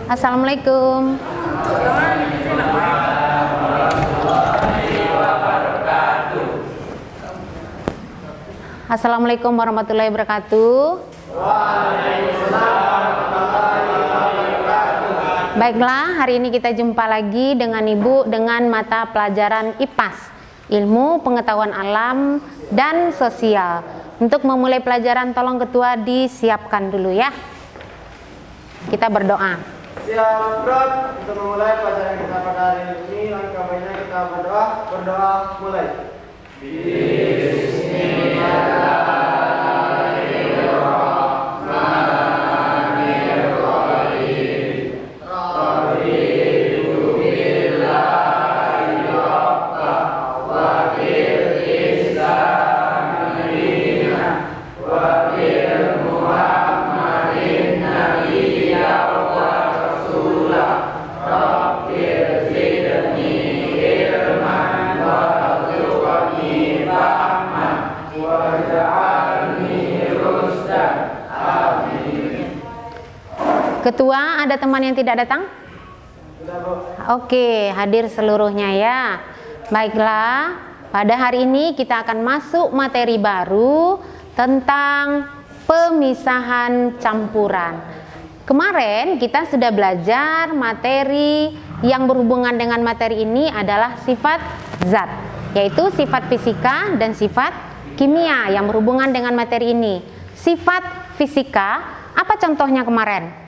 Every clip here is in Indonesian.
Assalamualaikum. Assalamualaikum warahmatullahi wabarakatuh. Baiklah, hari ini kita jumpa lagi dengan Ibu dengan mata pelajaran IPAS, Ilmu Pengetahuan Alam dan Sosial. Untuk memulai pelajaran, tolong ketua disiapkan dulu ya. Kita berdoa. Siap, Bro. Untuk memulai pelajaran kita pada hari ini, langkah baiknya kita berdoa. Berdoa mulai. Ketua, ada teman yang tidak datang? Oke, hadir seluruhnya ya. Baiklah, pada hari ini kita akan masuk materi baru tentang pemisahan campuran. Kemarin kita sudah belajar materi yang berhubungan dengan materi ini adalah sifat zat, yaitu sifat fisika dan sifat kimia yang berhubungan dengan materi ini. Sifat fisika, apa contohnya kemarin?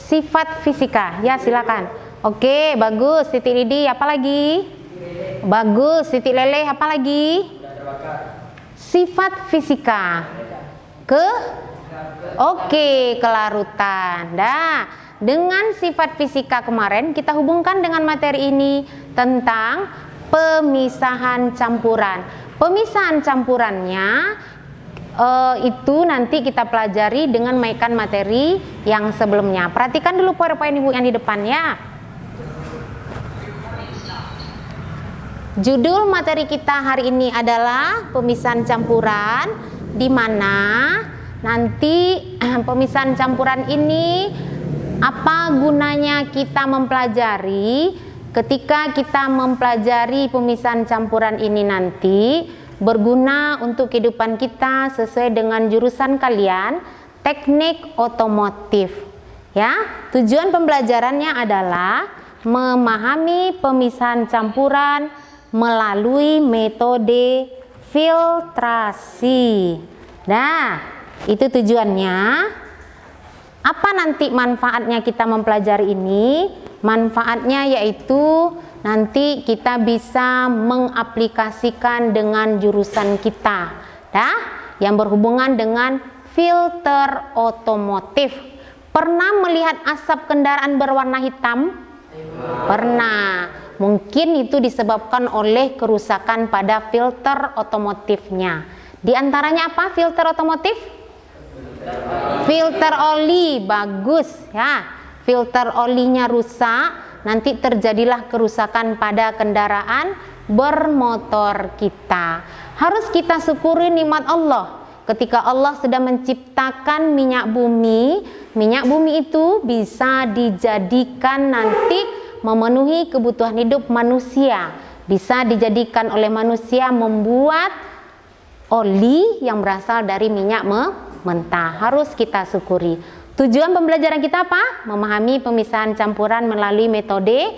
Sifat fisika, ya silakan. Oke, bagus. Titik lidi, apa lagi? Bagus. Titik leleh, apa lagi? Sifat fisika. Oke, kelarutan. Nah, dengan sifat fisika kemarin kita hubungkan dengan materi ini tentang pemisahan campuran. Pemisahan campurannya itu nanti kita pelajari dengan mainkan materi yang sebelumnya. Perhatikan dulu poin-poin Ibu yang di depan ya. Judul materi kita hari ini adalah pemisahan campuran, di mana nanti pemisahan campuran ini apa gunanya kita mempelajari. Ketika kita mempelajari pemisahan campuran ini nanti berguna untuk kehidupan kita sesuai dengan jurusan kalian, teknik otomotif. Ya, tujuan pembelajarannya adalah memahami pemisahan campuran melalui metode filtrasi. Nah, itu tujuannya. Apa nanti manfaatnya kita mempelajari ini? Manfaatnya yaitu nanti kita bisa mengaplikasikan dengan jurusan kita, yang berhubungan dengan filter otomotif. Pernah melihat asap kendaraan berwarna hitam? Pernah. Mungkin itu disebabkan oleh kerusakan pada filter otomotifnya. Di antaranya apa filter otomotif? Filter oli, bagus ya. Filter olinya rusak, nanti terjadilah kerusakan pada kendaraan bermotor kita. Harus kita syukuri nikmat Allah. Ketika Allah sudah menciptakan minyak bumi itu bisa dijadikan nanti memenuhi kebutuhan hidup manusia. Bisa dijadikan oleh manusia membuat oli yang berasal dari minyak mentah. Harus kita syukuri. Tujuan pembelajaran kita apa? Memahami pemisahan campuran melalui metode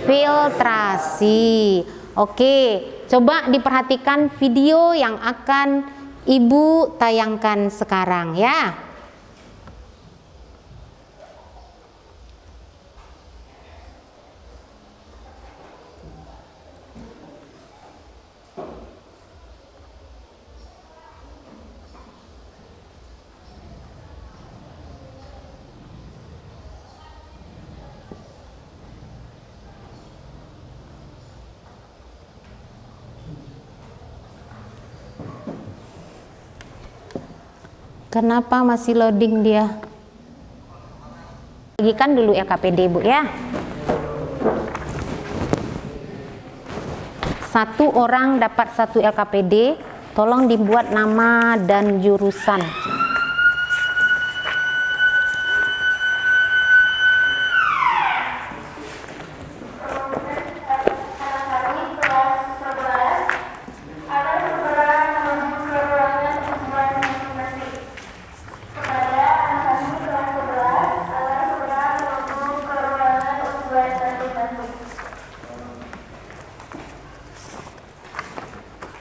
filtrasi. Oke, coba diperhatikan video yang akan Ibu tayangkan sekarang ya. Kenapa masih loading dia? Bagikan dulu LKPD Bu ya. Satu orang dapat 1 LKPD tolong dibuat nama dan jurusan.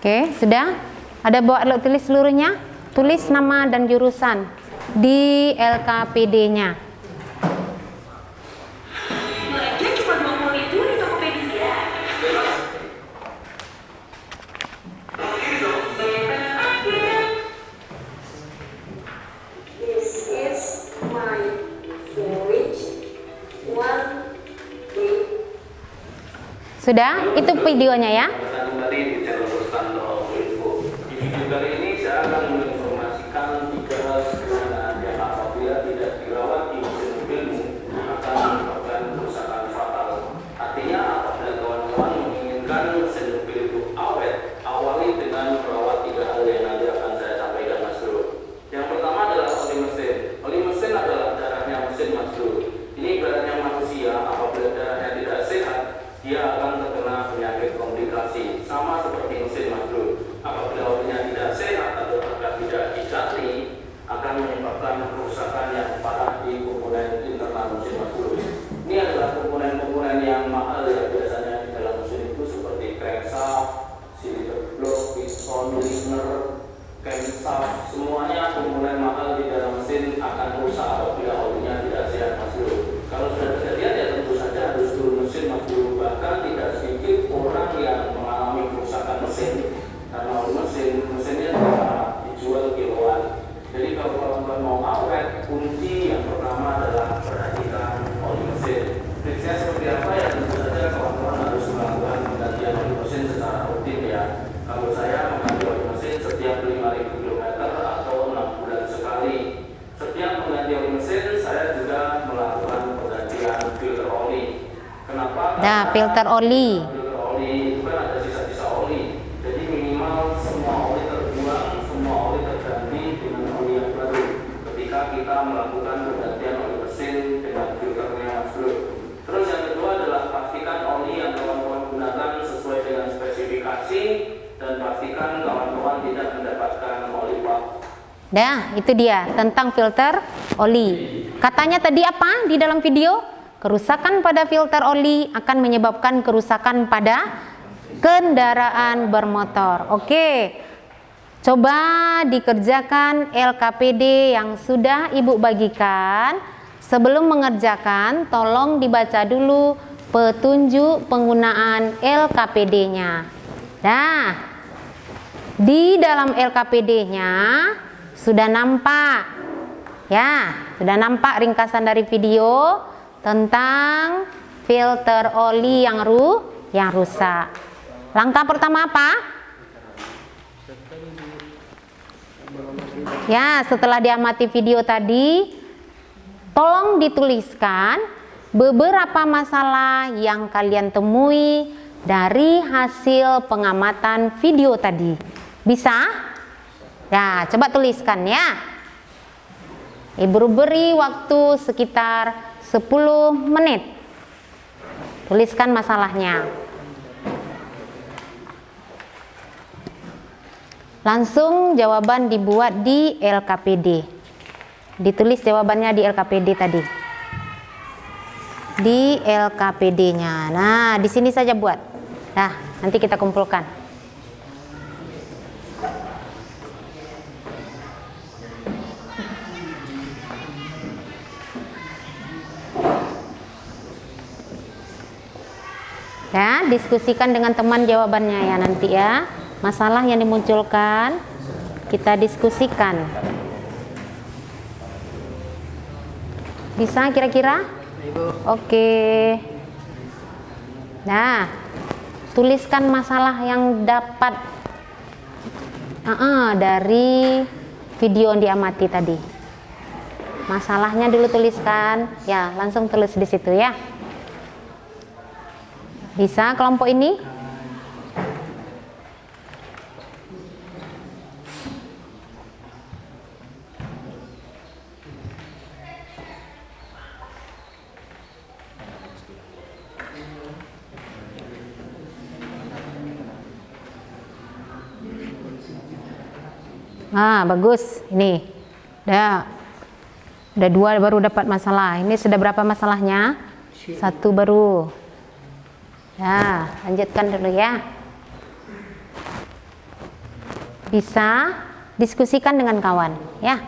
Oke, sudah? Ada bawa alat tulis seluruhnya? Tulis nama dan jurusan di LKPD-nya. Belanja cuma 20.000 di Tokopedia. This is my voyage one day. Sudah? Itu videonya ya. Kembali di channel Info. Di video kali ini saya akan menginformasikan 3 hal sederhana yang apabila tidak dirawat di mesin mobilmu akan menyebabkan kerusakan fatal. Artinya apabila kawan-kawan menginginkan mesin mobil itu awet, awali dengan merawat 3 hal yang nanti akan saya sampaikan, Mas Bro. Yang pertama adalah oli mesin. Oli mesin adalah darahnya mesin, Mas Bro. Ini ibaratnya manusia, apabila darahnya tidak sehat, dia akan terkena penyakit komplikasi. Sama seperti mesin, Mas Bro. Apabila olinya tidak sehat atau tidak diganti, akan menyebabkan kerusakan yang parah di komponen internal mesin, Mas Bro. Ini adalah komponen-komponen yang mahal ya biasanya di dalam mesin itu, seperti crankshaft, cylinder block, piston, listener, camshaft, semuanya komponen mahal di dalam mesin akan rusak apabila olinya tidak sehat, Mas Bro. Kalau sudah kejadian ya tentu saja harus turun mesin, Mas Bro. Bahkan tidak sedikit orang yang mengalami kerusakan mesin karena oli mesinnya dijual kiloan. Jadi kalau kawan-kawan mau awet, kunci yang pertama adalah perhatikan oli mesin. Triknya seperti apa ya? Tentu saja kawan-kawan harus melakukan penggantian oli mesin secara rutin ya. Kalau saya mengganti oli mesin setiap 5.000 km atau 6 bulan sekali. Setiap mengganti oli mesin saya juga melakukan penggantian filter oli. Kenapa? Nah, filter oli. Filter oli itu kan ada sisa-sisa oli. Jadi minimal semua oli terbuang, semua oli terganti dengan oli yang baru. Ketika kita melakukan penggantian oli mesin dengan filternya, Mas Bro. Terus yang kedua adalah pastikan oli yang kawan-kawan gunakan sesuai dengan spesifikasi dan pastikan kawan-kawan tidak mendapatkan oli palsu. Nah, itu dia tentang filter oli. Katanya tadi apa di dalam video? Kerusakan pada filter oli akan menyebabkan kerusakan pada kendaraan bermotor. Oke, coba dikerjakan LKPD yang sudah Ibu bagikan. Sebelum mengerjakan, tolong dibaca dulu petunjuk penggunaan LKPD-nya. Nah, di dalam LKPD-nya sudah nampak, ya, sudah nampak ringkasan dari video tentang filter oli yang rusak. Langkah pertama apa? Ya, setelah diamati video tadi, tolong dituliskan beberapa masalah yang kalian temui dari hasil pengamatan video tadi. Bisa? Ya, coba tuliskan ya. Ibu beri waktu sekitar 10 menit. Tuliskan masalahnya. Langsung jawaban dibuat di LKPD. Ditulis jawabannya di LKPD tadi. Di LKPD-nya. Nah, di sini saja buat. Nah, nanti kita kumpulkan. Ya, diskusikan dengan teman jawabannya ya nanti ya. Masalah yang dimunculkan kita diskusikan. Bisa kira-kira? Oke. Nah, tuliskan masalah yang dapat dari video yang diamati tadi. Masalahnya dulu tuliskan. Ya, langsung tulis di situ ya. Bisa kelompok ini? Bagus. Ini. Udah 2 baru dapat masalah. Ini sudah berapa masalahnya? 1 baru. Ya, lanjutkan dulu ya. Bisa diskusikan dengan kawan, ya.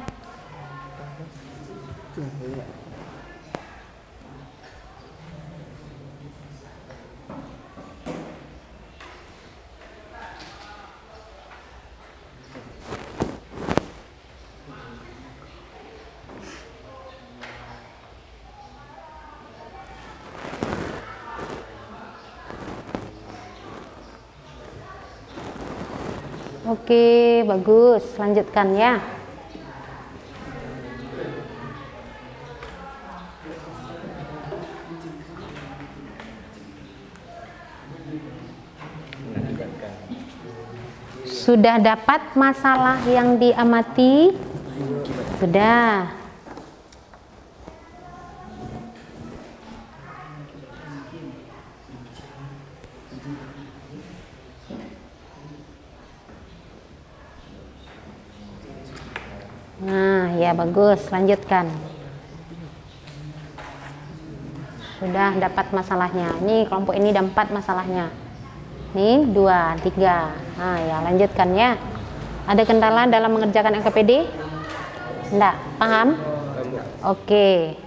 Oke, bagus. Lanjutkan ya. Sudah dapat masalah yang diamati? Sudah. Nah, ya bagus, lanjutkan. Sudah dapat masalahnya. Ini kelompok ini ada 4 masalahnya. Nih 2, 3. Nah, ya lanjutkan ya. Ada kendala dalam mengerjakan LKPD? Enggak, paham? Oke.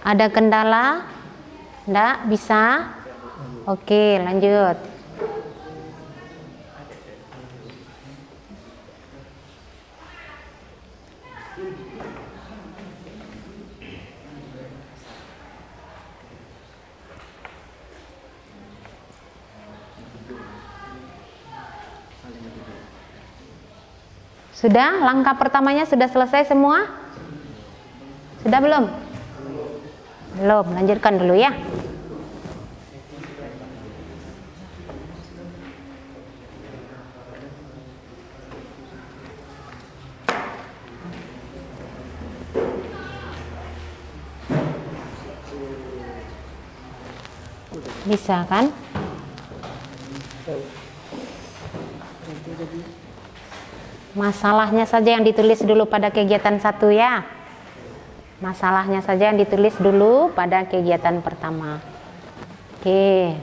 Ada kendala? Enggak, bisa? Oke, lanjut. Sudah? Langkah pertamanya sudah selesai semua? Sudah belum? Belum, lanjutkan dulu ya. Bisa kan? Masalahnya saja yang ditulis dulu pada kegiatan 1 ya. Masalahnya saja yang ditulis dulu pada kegiatan pertama. Oke.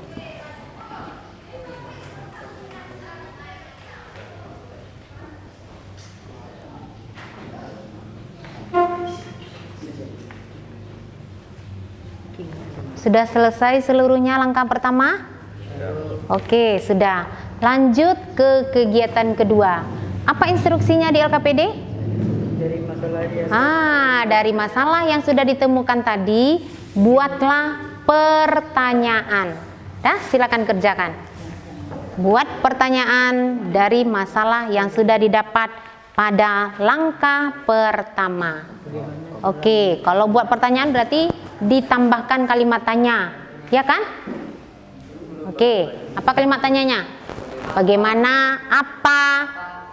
Sudah selesai seluruhnya langkah pertama? Oke, sudah. Lanjut ke kegiatan kedua. Apa instruksinya di LKPD? Dari masalah yang sudah ditemukan tadi, buatlah pertanyaan. Silakan kerjakan. Buat pertanyaan dari masalah yang sudah didapat pada langkah pertama. Oke, kalau buat pertanyaan berarti ditambahkan kalimat tanya, ya kan? Oke, apa kalimat tanyanya? Bagaimana, apa,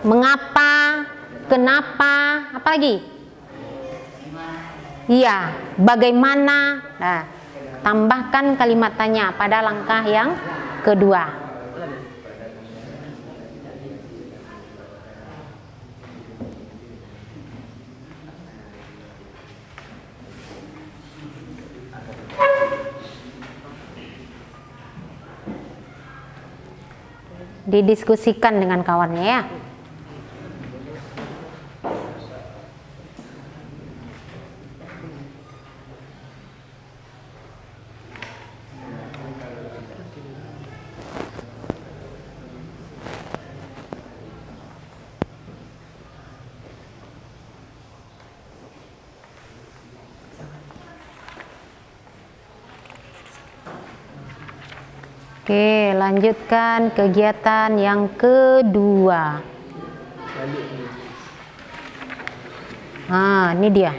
mengapa, kenapa, apa lagi? Iya, bagaimana. Nah, tambahkan kalimat tanya pada langkah yang kedua. Didiskusikan dengan kawannya ya. Oke, lanjutkan kegiatan yang kedua. Ini dia.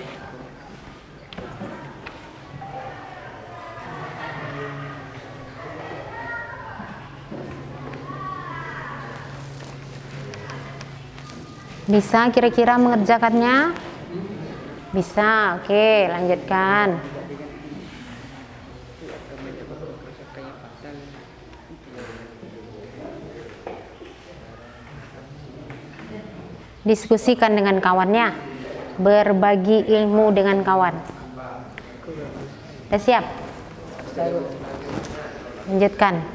Bisa kira-kira mengerjakannya? Bisa, oke, lanjutkan. Diskusikan dengan kawannya, berbagi ilmu dengan kawan. Sudah siap? Lanjutkan.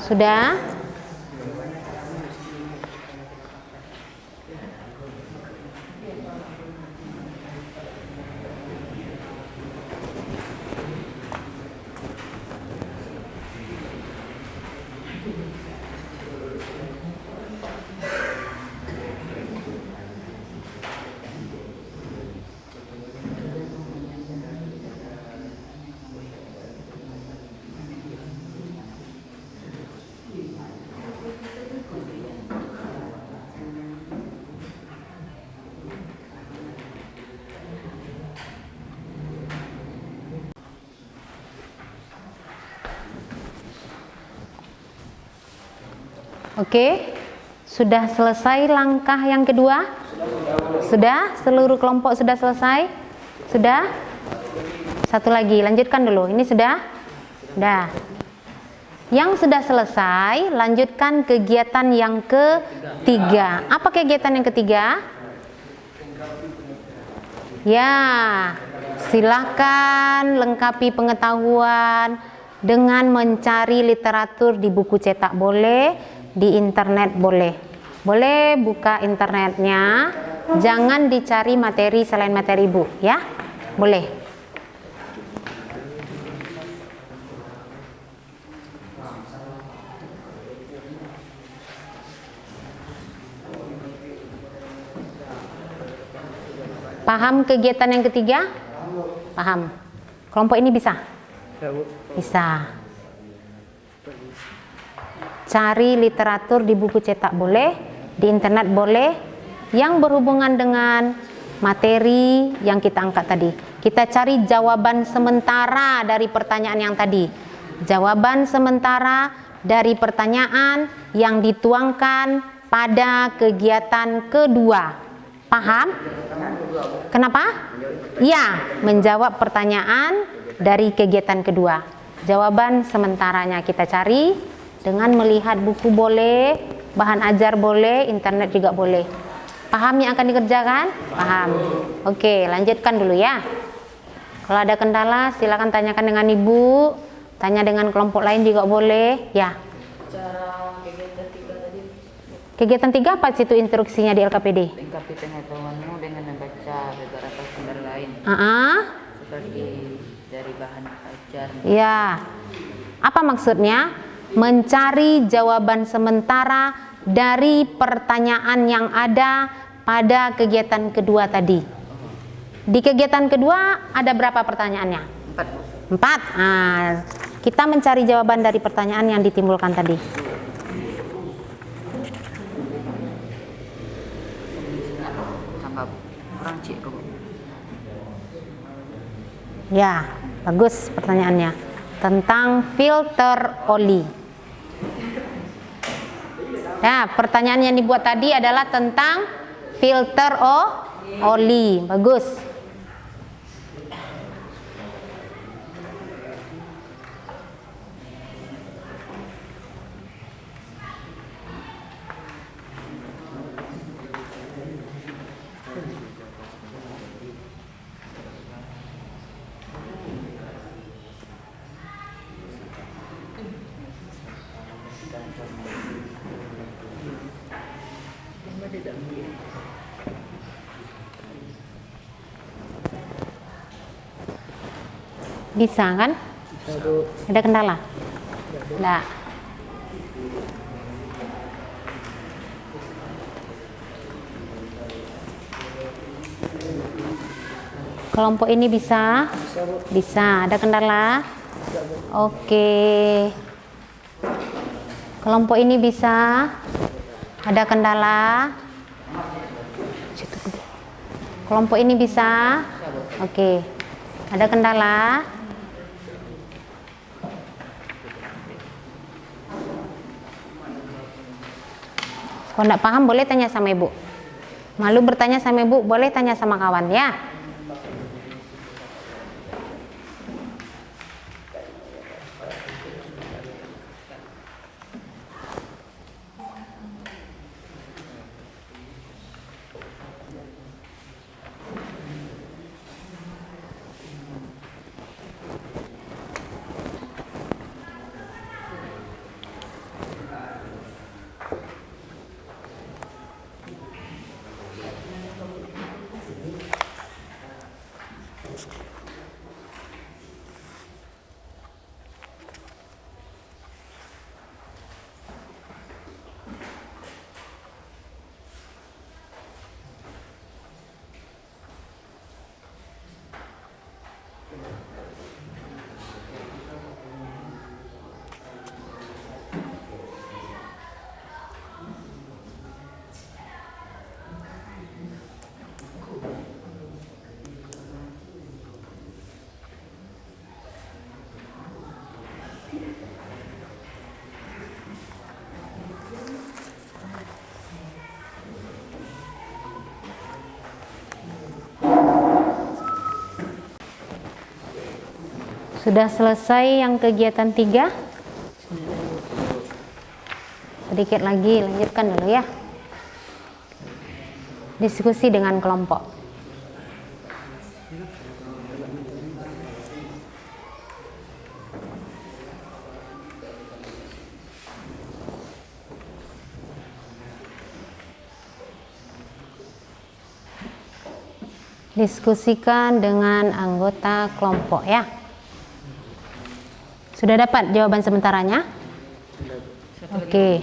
Sudah? Oke, sudah selesai langkah yang kedua? Sudah? Seluruh kelompok sudah selesai? Sudah? Satu lagi, lanjutkan dulu. Ini sudah? Sudah. Yang sudah selesai, lanjutkan kegiatan yang ketiga. Apa kegiatan yang ketiga? Ya, silakan lengkapi pengetahuan dengan mencari literatur di buku cetak boleh, di internet boleh. Boleh buka internetnya, jangan dicari materi selain materi ibu, ya. Boleh. Paham kegiatan yang ketiga? Paham. Kelompok ini bisa? Bisa. Cari literatur di buku cetak boleh, di internet boleh, yang berhubungan dengan materi yang kita angkat tadi. Kita cari jawaban sementara dari pertanyaan yang tadi. Jawaban sementara dari pertanyaan yang dituangkan pada kegiatan kedua. Paham? Kenapa? Ya, menjawab pertanyaan dari kegiatan kedua. Jawaban sementaranya kita cari dengan melihat buku boleh, bahan ajar boleh, internet juga boleh. Paham yang akan dikerjakan? Paham. Oke, lanjutkan dulu ya. Kalau ada kendala silakan tanyakan dengan ibu, tanya dengan kelompok lain juga boleh. Ya. Cara kegiatan 3 tadi. Kegiatan 3 apa situ instruksinya di LKPD? Lengkapi pengetahuanmu dengan membaca beberapa sumber lain. Seperti dari bahan ajar. Ya. Apa maksudnya? Mencari jawaban sementara dari pertanyaan yang ada pada kegiatan kedua tadi. Di kegiatan kedua ada berapa pertanyaannya? 4. 4. Nah, kita mencari jawaban dari pertanyaan yang ditimbulkan tadi. Tambah kurang cik. Ya, bagus pertanyaannya. Tentang filter oli. Nah, pertanyaan yang dibuat tadi adalah tentang filter oli. Bagus. Bisa kan? Ada kendala? Enggak. Kelompok ini bisa? Bisa. Ada kendala? Oke. Kelompok ini bisa? Ada kendala? Kelompok ini bisa? Oke. Ada kendala? Kalau enggak paham boleh tanya sama ibu. Malu bertanya sama ibu, boleh tanya sama kawan ya. Sudah selesai yang kegiatan 3? Sedikit lagi, lanjutkan dulu ya. Diskusi dengan kelompok. Diskusikan dengan anggota kelompok ya. Sudah dapat jawaban sementaranya? Oke.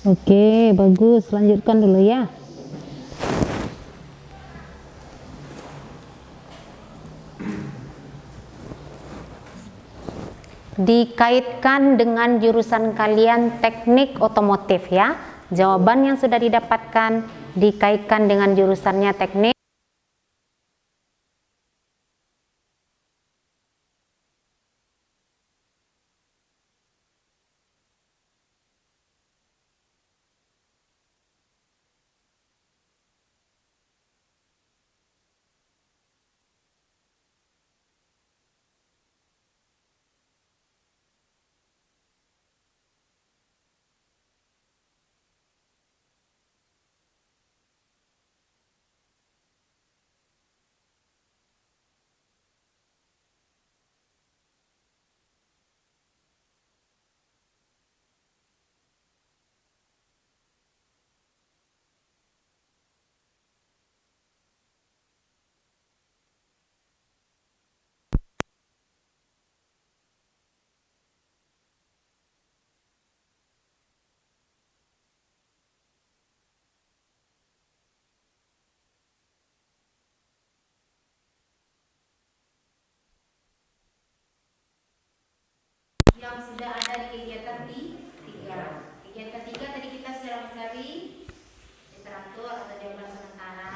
Oke, bagus. Lanjutkan dulu ya. Dikaitkan dengan jurusan kalian teknik otomotif ya. Jawaban yang sudah didapatkan dikaitkan dengan jurusannya teknik. Yang sudah ada di kegiatan 3. Kegiatan 3 tadi kita sudah mencari literatur atau jawaban sementara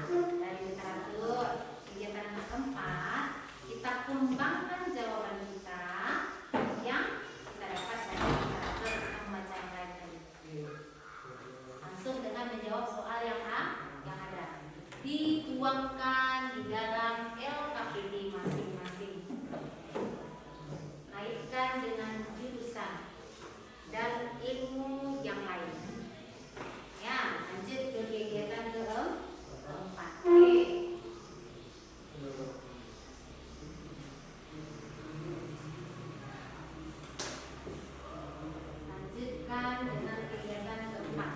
dari literatur. Kegiatan yang keempat, kita kembangkan jawaban kita yang kita dapat dari literatur atau membaca yang lain tadi. Langsung dengan menjawab soal yang ada. Dituangkan di dalam LKPD masing-masing. Kaitkan dengan jurusan dan ilmu yang lain. Ya, lanjut ke kegiatan keempat. Oke. Lanjutkan dengan kegiatan keempat.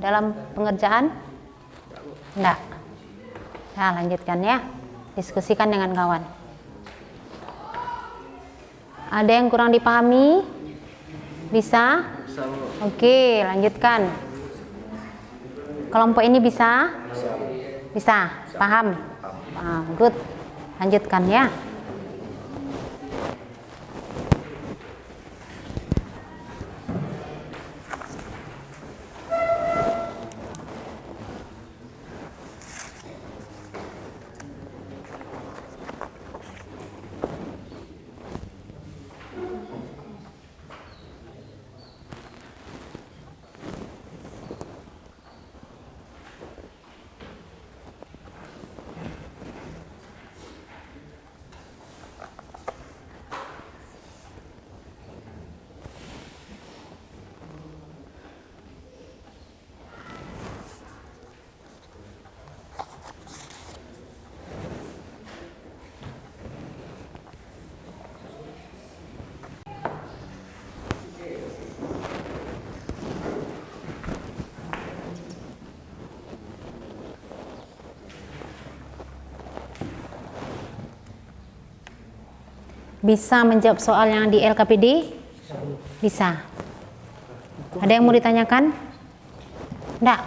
dalam pengerjaan? Enggak. Nah, lanjutkan ya. Diskusikan dengan kawan. Ada yang kurang dipahami? Bisa? Oke, lanjutkan. Kelompok ini bisa? Bisa. Paham? Paham. Good. Lanjutkan ya. Bisa menjawab soal yang di LKPD? Bisa. Ada yang mau ditanyakan? Enggak?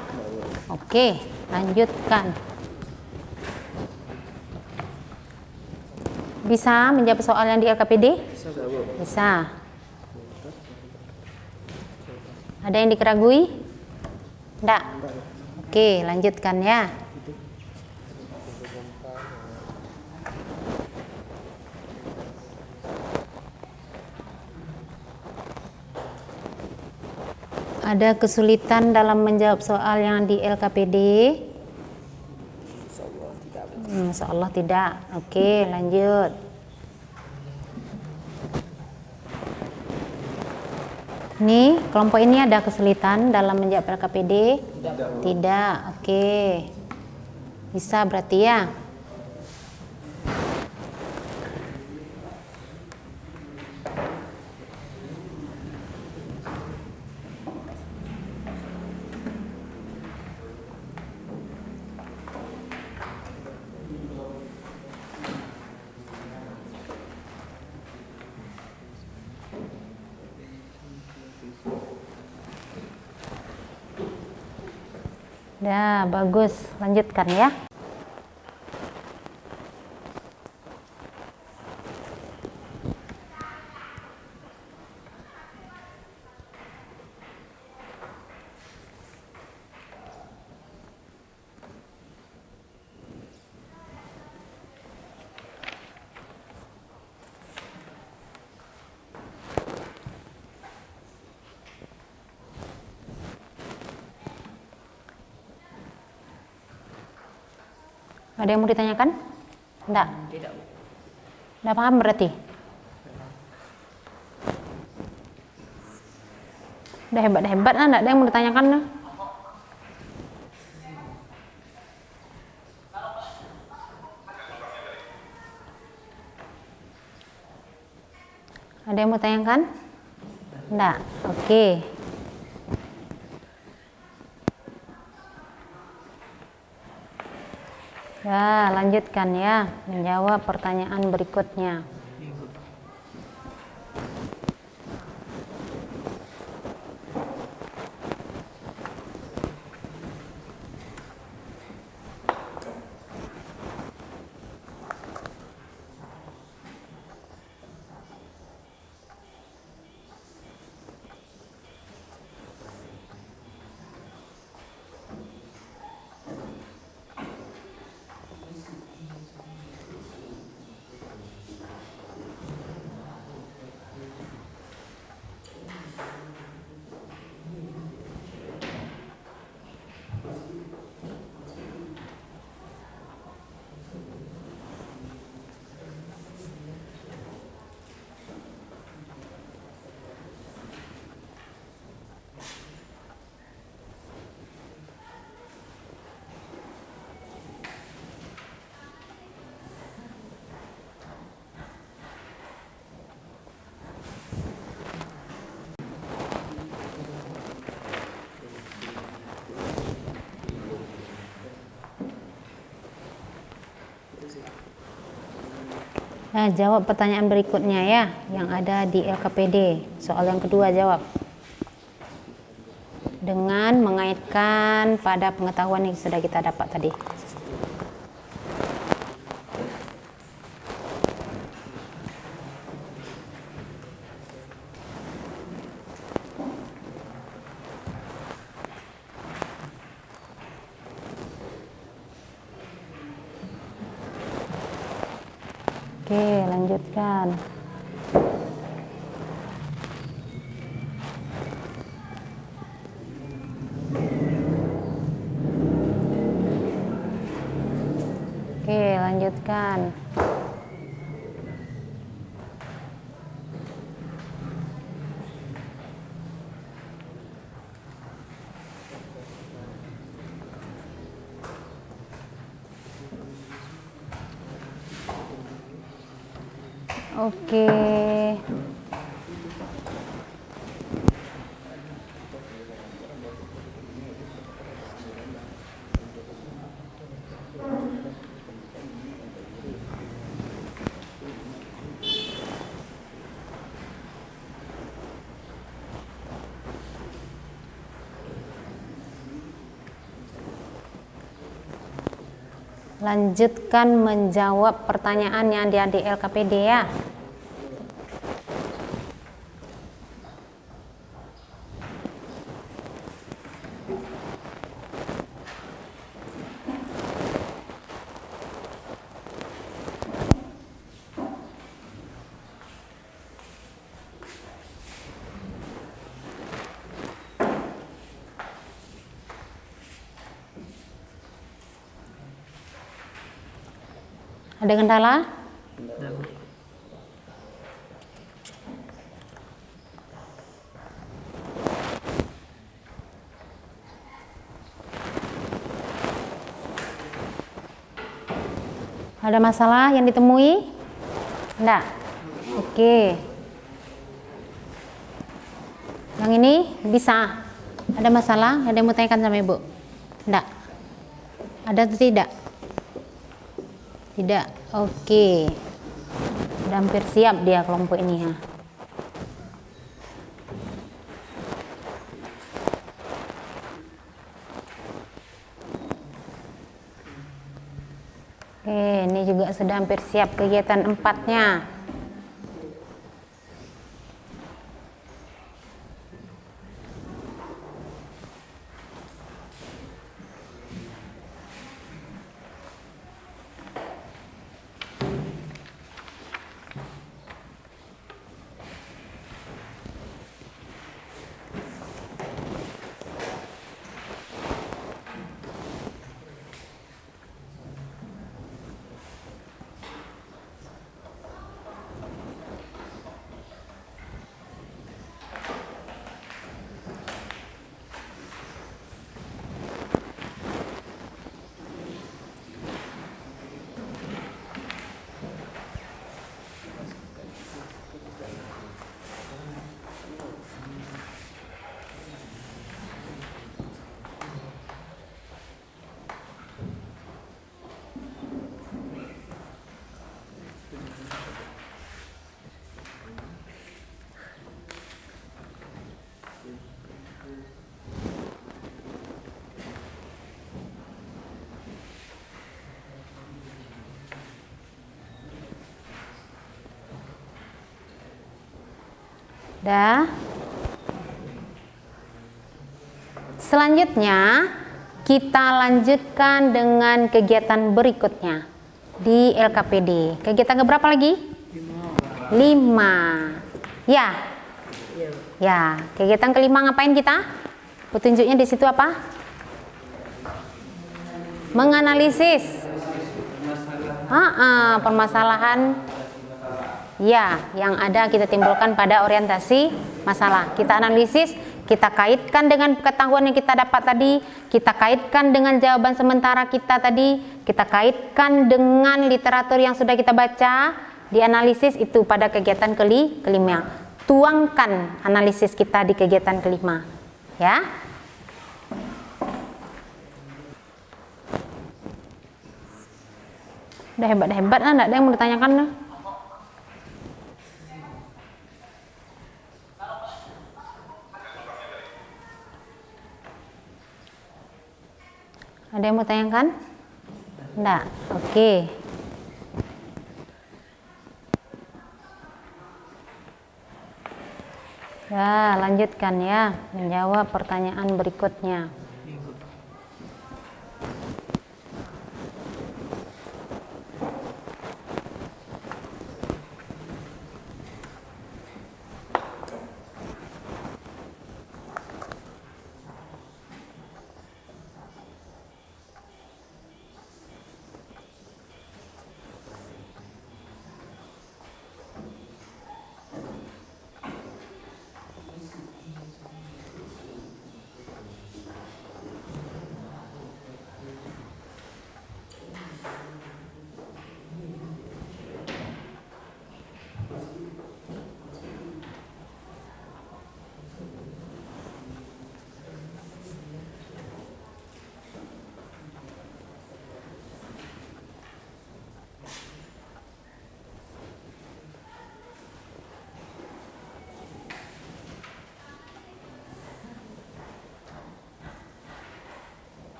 Oke, lanjutkan. Bisa menjawab soal yang di LKPD? Bisa. Ada yang dikeragui? Enggak? Oke, lanjutkan ya. Ada kesulitan dalam menjawab soal yang di LKPD? Insya Allah tidak. Oke, lanjut. Nih, kelompok ini ada kesulitan dalam menjawab LKPD? Tidak. Oke. Bisa berarti ya. Ya, bagus. Lanjutkan ya. Ada yang mau ditanyakan? Enggak? Tidak. Enggak paham berarti? Udah hebat-hebat lah, enggak ada yang mau ditanyakan lah. Ada yang mau tanyakan? Enggak? Oke. Ya, lanjutkan ya, menjawab pertanyaan berikutnya. Nah, jawab pertanyaan berikutnya ya, yang ada di LKPD. Soal yang kedua jawab. Dengan mengaitkan pada pengetahuan yang sudah kita dapat tadi. Oke, lanjutkan. Oke, lanjutkan. Oke. Lanjutkan menjawab pertanyaan yang ada di LKPD ya. Ada kendala? Ada masalah yang ditemui? Enggak? Oke. Yang ini bisa? Ada masalah? Ada yang mau tanyakan sama Ibu? Enggak? Ada atau tidak? Tidak? Oke. Udah hampir siap dia kelompok ini ya. Oke, ini juga sudah hampir siap kegiatan 4-nya. Dah. Selanjutnya kita lanjutkan dengan kegiatan berikutnya di LKPD. Kegiatan keberapa lagi? 5. Ya. Ya, kegiatan kelima ngapain kita? Petunjuknya di situ apa? Menganalisis permasalahan ya yang ada kita timbulkan pada orientasi masalah. Kita analisis, kita kaitkan dengan pengetahuan yang kita dapat tadi, kita kaitkan dengan jawaban sementara kita tadi, kita kaitkan dengan literatur yang sudah kita baca, dianalisis itu pada kegiatan kelima. Tuangkan analisis kita di kegiatan kelima, ya. Udah hebat lah, enggak ada yang mau ditanyakan? Ada yang mau tanyakan? Enggak. Oke. Ya, lanjutkan ya, menjawab pertanyaan berikutnya.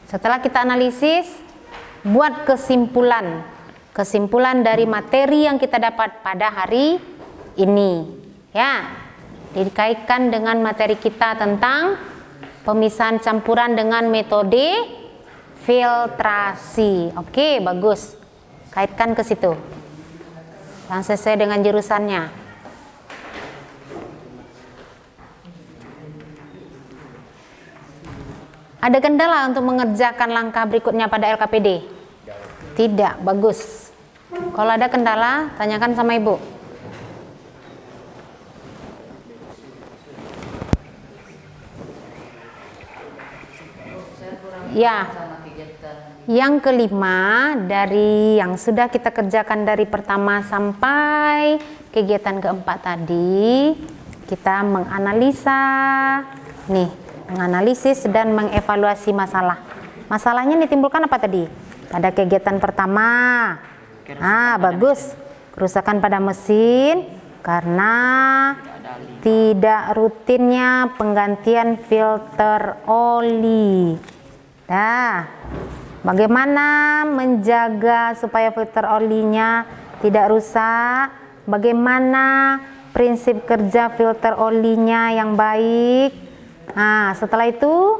Setelah kita analisis, buat kesimpulan. Kesimpulan dari materi yang kita dapat pada hari ini. Ya, dikaitkan dengan materi kita tentang pemisahan campuran dengan metode filtrasi. Oke, bagus. Kaitkan ke situ. Yang sesuai dengan jurusannya. Ada kendala untuk mengerjakan langkah berikutnya pada LKPD? Tidak, bagus. Kalau ada kendala, tanyakan sama ibu. Ya, yang kelima dari yang sudah kita kerjakan dari pertama sampai kegiatan keempat tadi, kita menganalisa nih. Menganalisis dan mengevaluasi masalah. Masalahnya ditimbulkan apa tadi? Pada kegiatan pertama. Bagus. Kerusakan pada mesin karena tidak rutinnya penggantian filter oli. Bagaimana menjaga supaya filter olinya tidak rusak? Bagaimana prinsip kerja filter olinya yang baik? Setelah itu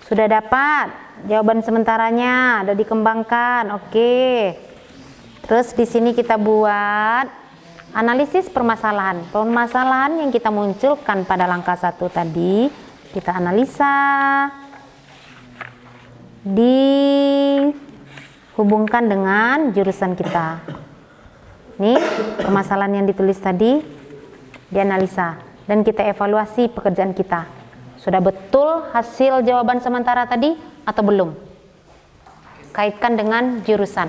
sudah dapat jawaban sementaranya, sudah dikembangkan. Oke. Terus di sini kita buat analisis permasalahan. Permasalahan yang kita munculkan pada langkah 1 tadi, kita analisa, dihubungkan dengan jurusan kita. Nih, permasalahan yang ditulis tadi dianalisa dan kita evaluasi pekerjaan kita. Sudah betul hasil jawaban sementara tadi atau belum? Kaitkan dengan jurusan.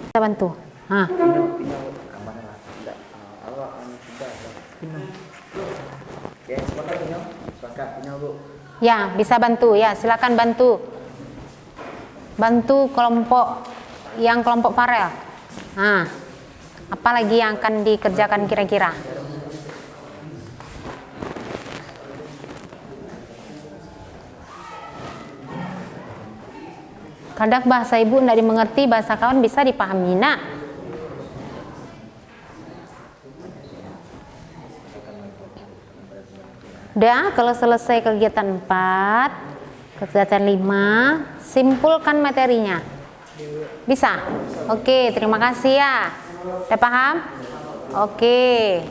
Kita bantu. Ya, bisa bantu. Ya, silakan bantu. Bantu kelompok yang kelompok Farel. Apa lagi yang akan dikerjakan kira-kira? Kadang bahasa ibu tidak dimengerti, bahasa kawan bisa dipahami. Udah, kalau selesai kegiatan 4, kegiatan 5, simpulkan materinya. Bisa? Oke, terima kasih ya. Udah paham? Oke.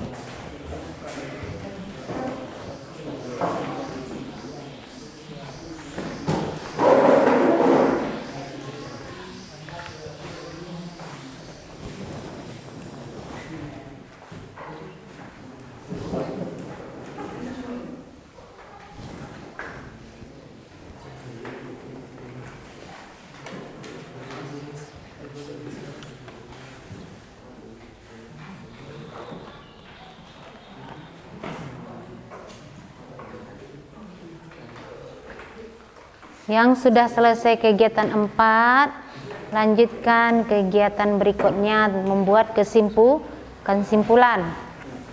Yang sudah selesai kegiatan 4, lanjutkan kegiatan berikutnya, membuat kesimpulan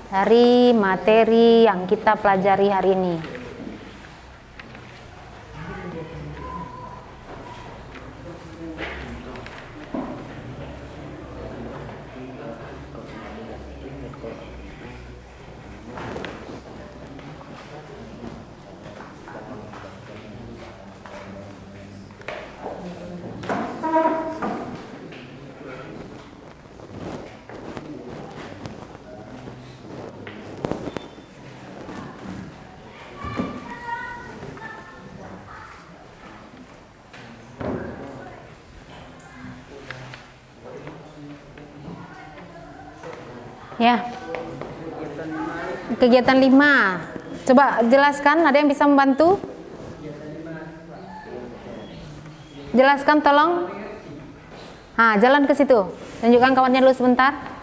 dari materi yang kita pelajari hari ini. Ya. Kegiatan 5. Coba jelaskan, ada yang bisa membantu? Jelaskan tolong. Jalan ke situ. Tunjukkan kawannya dulu sebentar.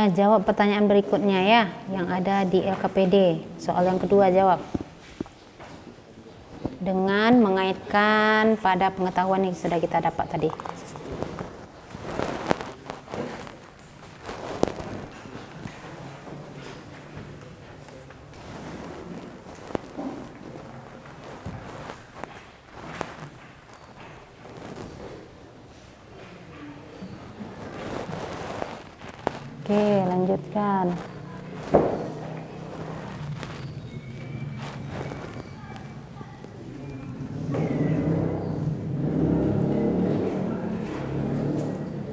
Jawab pertanyaan berikutnya ya, yang ada di LKPD. Soal yang kedua jawab. Dengan mengaitkan pada pengetahuan yang sudah kita dapat tadi. Oke, lanjutkan.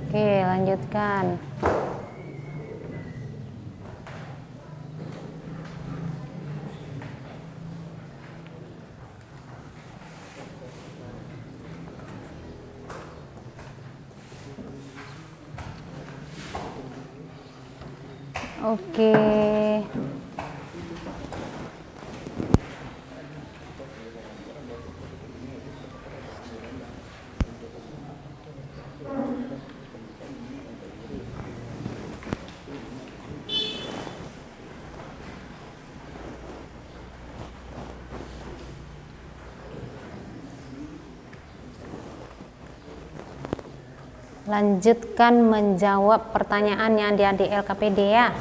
Oke, lanjutkan. Oke. Lanjutkan menjawab pertanyaan yang ada di LKPD ya.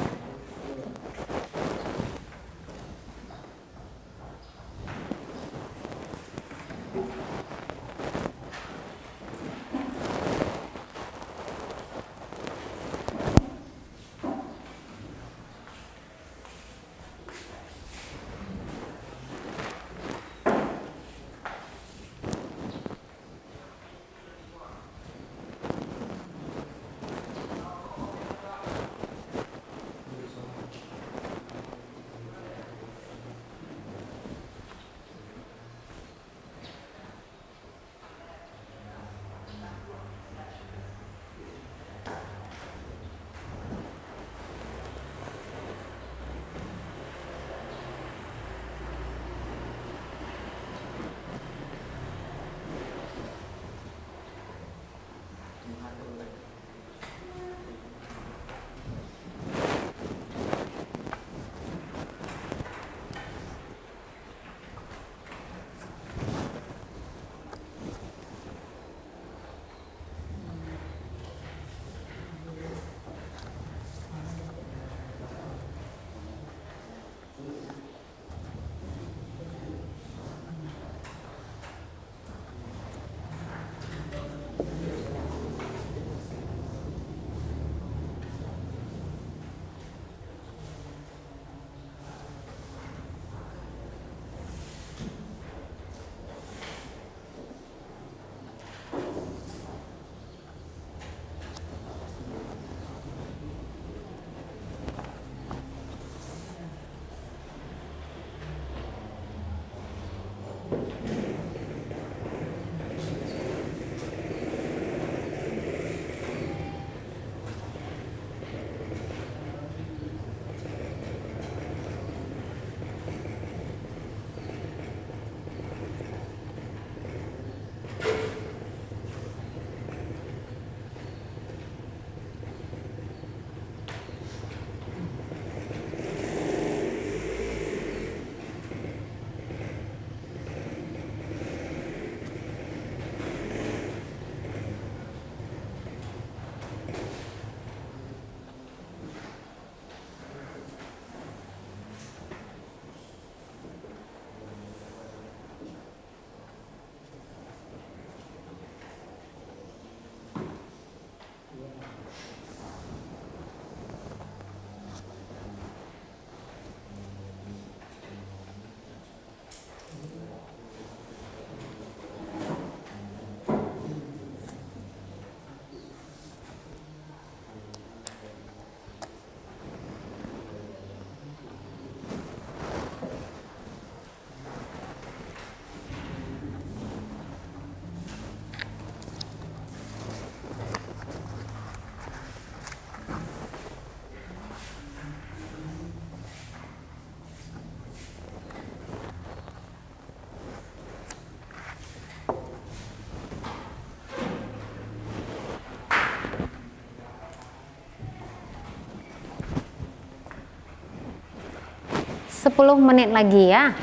10 menit lagi ya.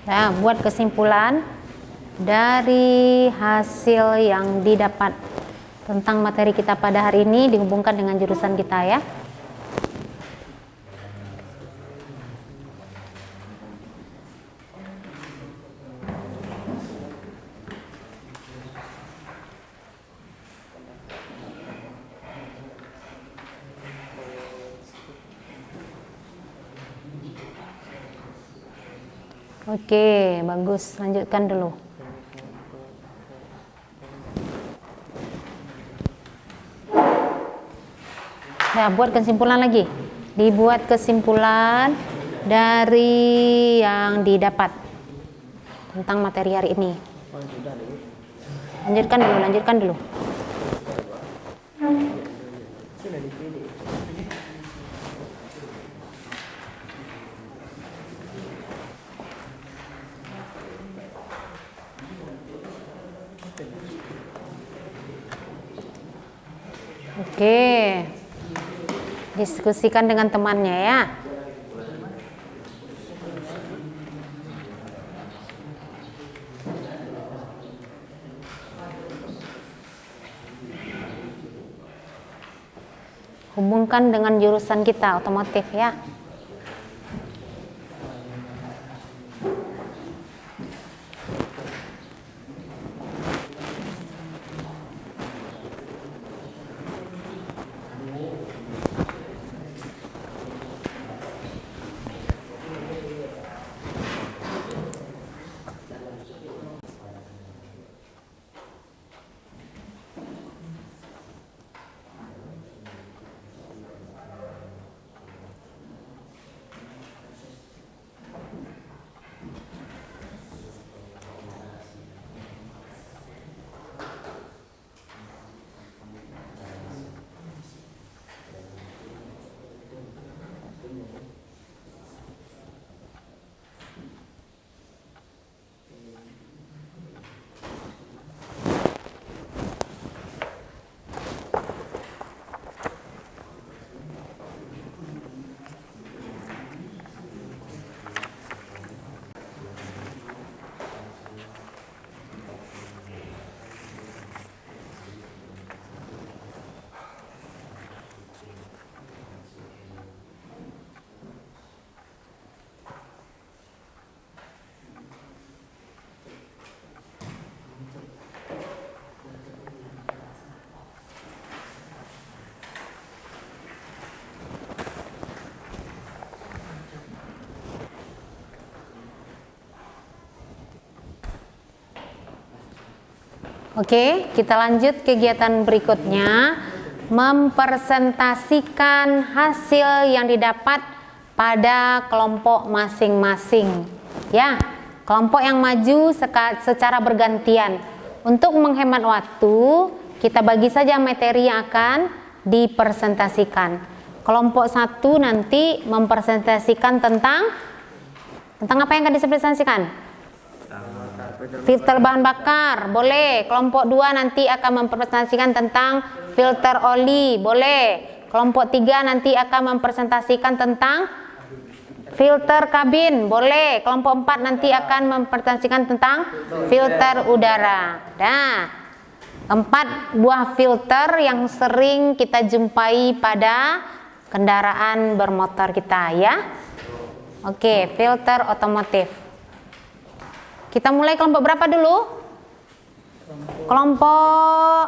Nah, buat kesimpulan dari hasil yang didapat tentang materi kita pada hari ini dihubungkan dengan jurusan kita ya. Oke, bagus. Lanjutkan dulu. Ya, buat kesimpulan lagi. Dibuat kesimpulan dari yang didapat tentang materi hari ini. Lanjutkan dulu, lanjutkan dulu. Oke, diskusikan dengan temannya ya. Hubungkan dengan jurusan kita otomotif ya. Oke, kita lanjut kegiatan berikutnya, mempresentasikan hasil yang didapat pada kelompok masing-masing. Ya, kelompok yang maju secara bergantian. Untuk menghemat waktu, kita bagi saja materi yang akan dipresentasikan. Kelompok 1 nanti mempresentasikan tentang apa yang akan dipresentasikan? Filter bahan bakar, boleh. Kelompok 2 nanti akan mempresentasikan tentang filter oli, boleh. Kelompok 3 nanti akan mempresentasikan tentang filter kabin, boleh. Kelompok 4 nanti akan mempresentasikan tentang filter udara. Nah, 4 buah filter yang sering kita jumpai pada kendaraan bermotor kita ya. Oke, filter otomotif. Kita mulai kelompok berapa dulu? Kelompok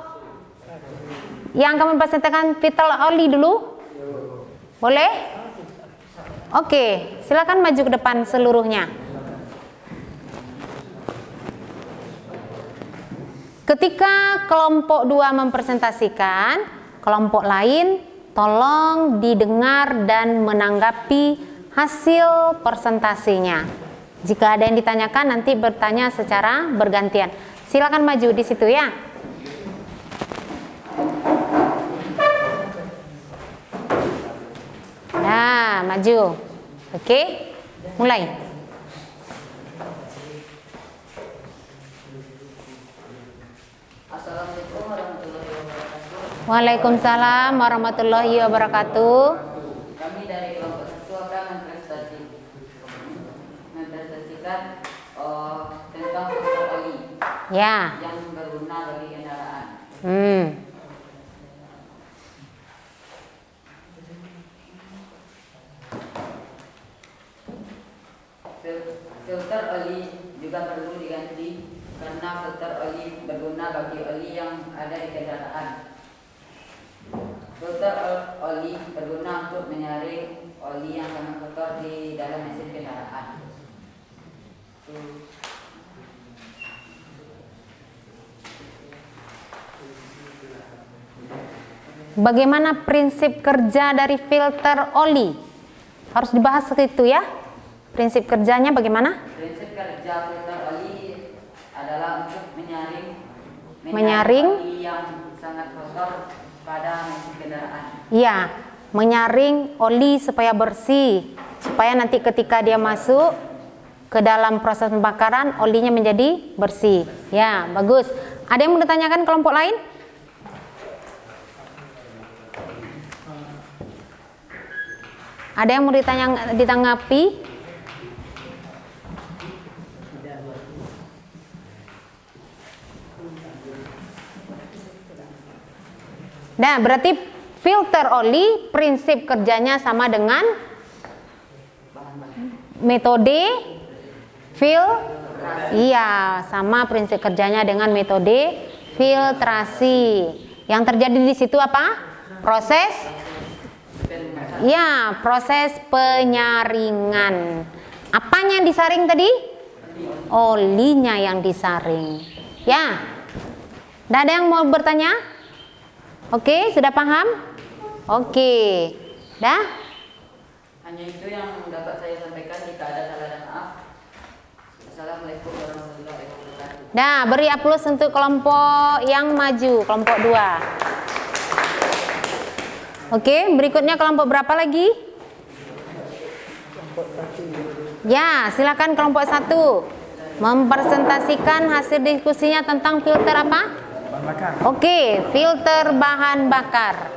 yang akan mempresentasikan filter oli dulu? Boleh? Oke, silakan maju ke depan seluruhnya. Ketika kelompok 2 mempresentasikan, kelompok lain tolong didengar dan menanggapi hasil presentasinya. Jika ada yang ditanyakan, nanti bertanya secara bergantian. Silakan maju di situ ya. maju. Oke, mulai. Assalamualaikum warahmatullahi wabarakatuh. Waalaikumsalam warahmatullahi wabarakatuh. Kami dari kelompok 1 akan mempresentasikan tentang filter oli Ya. yang berguna bagi kendaraan. Filter oli juga perlu diganti karena filter oli berguna bagi oli yang ada di kendaraan. Filter oli berguna untuk menyaring oli yang sangat kotor di dalam mesin kendaraan. Bagaimana prinsip kerja dari filter oli? Harus dibahas itu ya. Prinsip kerjanya bagaimana? Prinsip kerja filter oli adalah untuk Menyaring oli yang sangat kotor pada mesin kendaraan. Iya, menyaring oli supaya bersih, supaya nanti ketika dia masuk ke dalam proses pembakaran, olinya menjadi bersih. Ya, bagus. Ada yang mau ditanyakan kelompok lain? Ada yang mau ditanggapi? Nah, berarti filter oli prinsip kerjanya sama dengan metode iya, sama prinsip kerjanya dengan metode filtrasi. Yang terjadi di situ apa? Proses penyaringan. Apanya yang disaring tadi? Olinya yang disaring. Ya. Ada yang mau bertanya? Oke, sudah paham? Oke. Dah? Hanya itu yang dapat saya sampaikan. Jika ada salah dan maaf. Assalamualaikum warahmatullahi wabarakatuh. Dah, beri aplaus untuk kelompok yang maju, kelompok 2. Oke, berikutnya kelompok berapa lagi? Ya, silakan kelompok 1 mempresentasikan hasil diskusinya tentang filter apa? Bahan bakar. Oke, filter bahan bakar.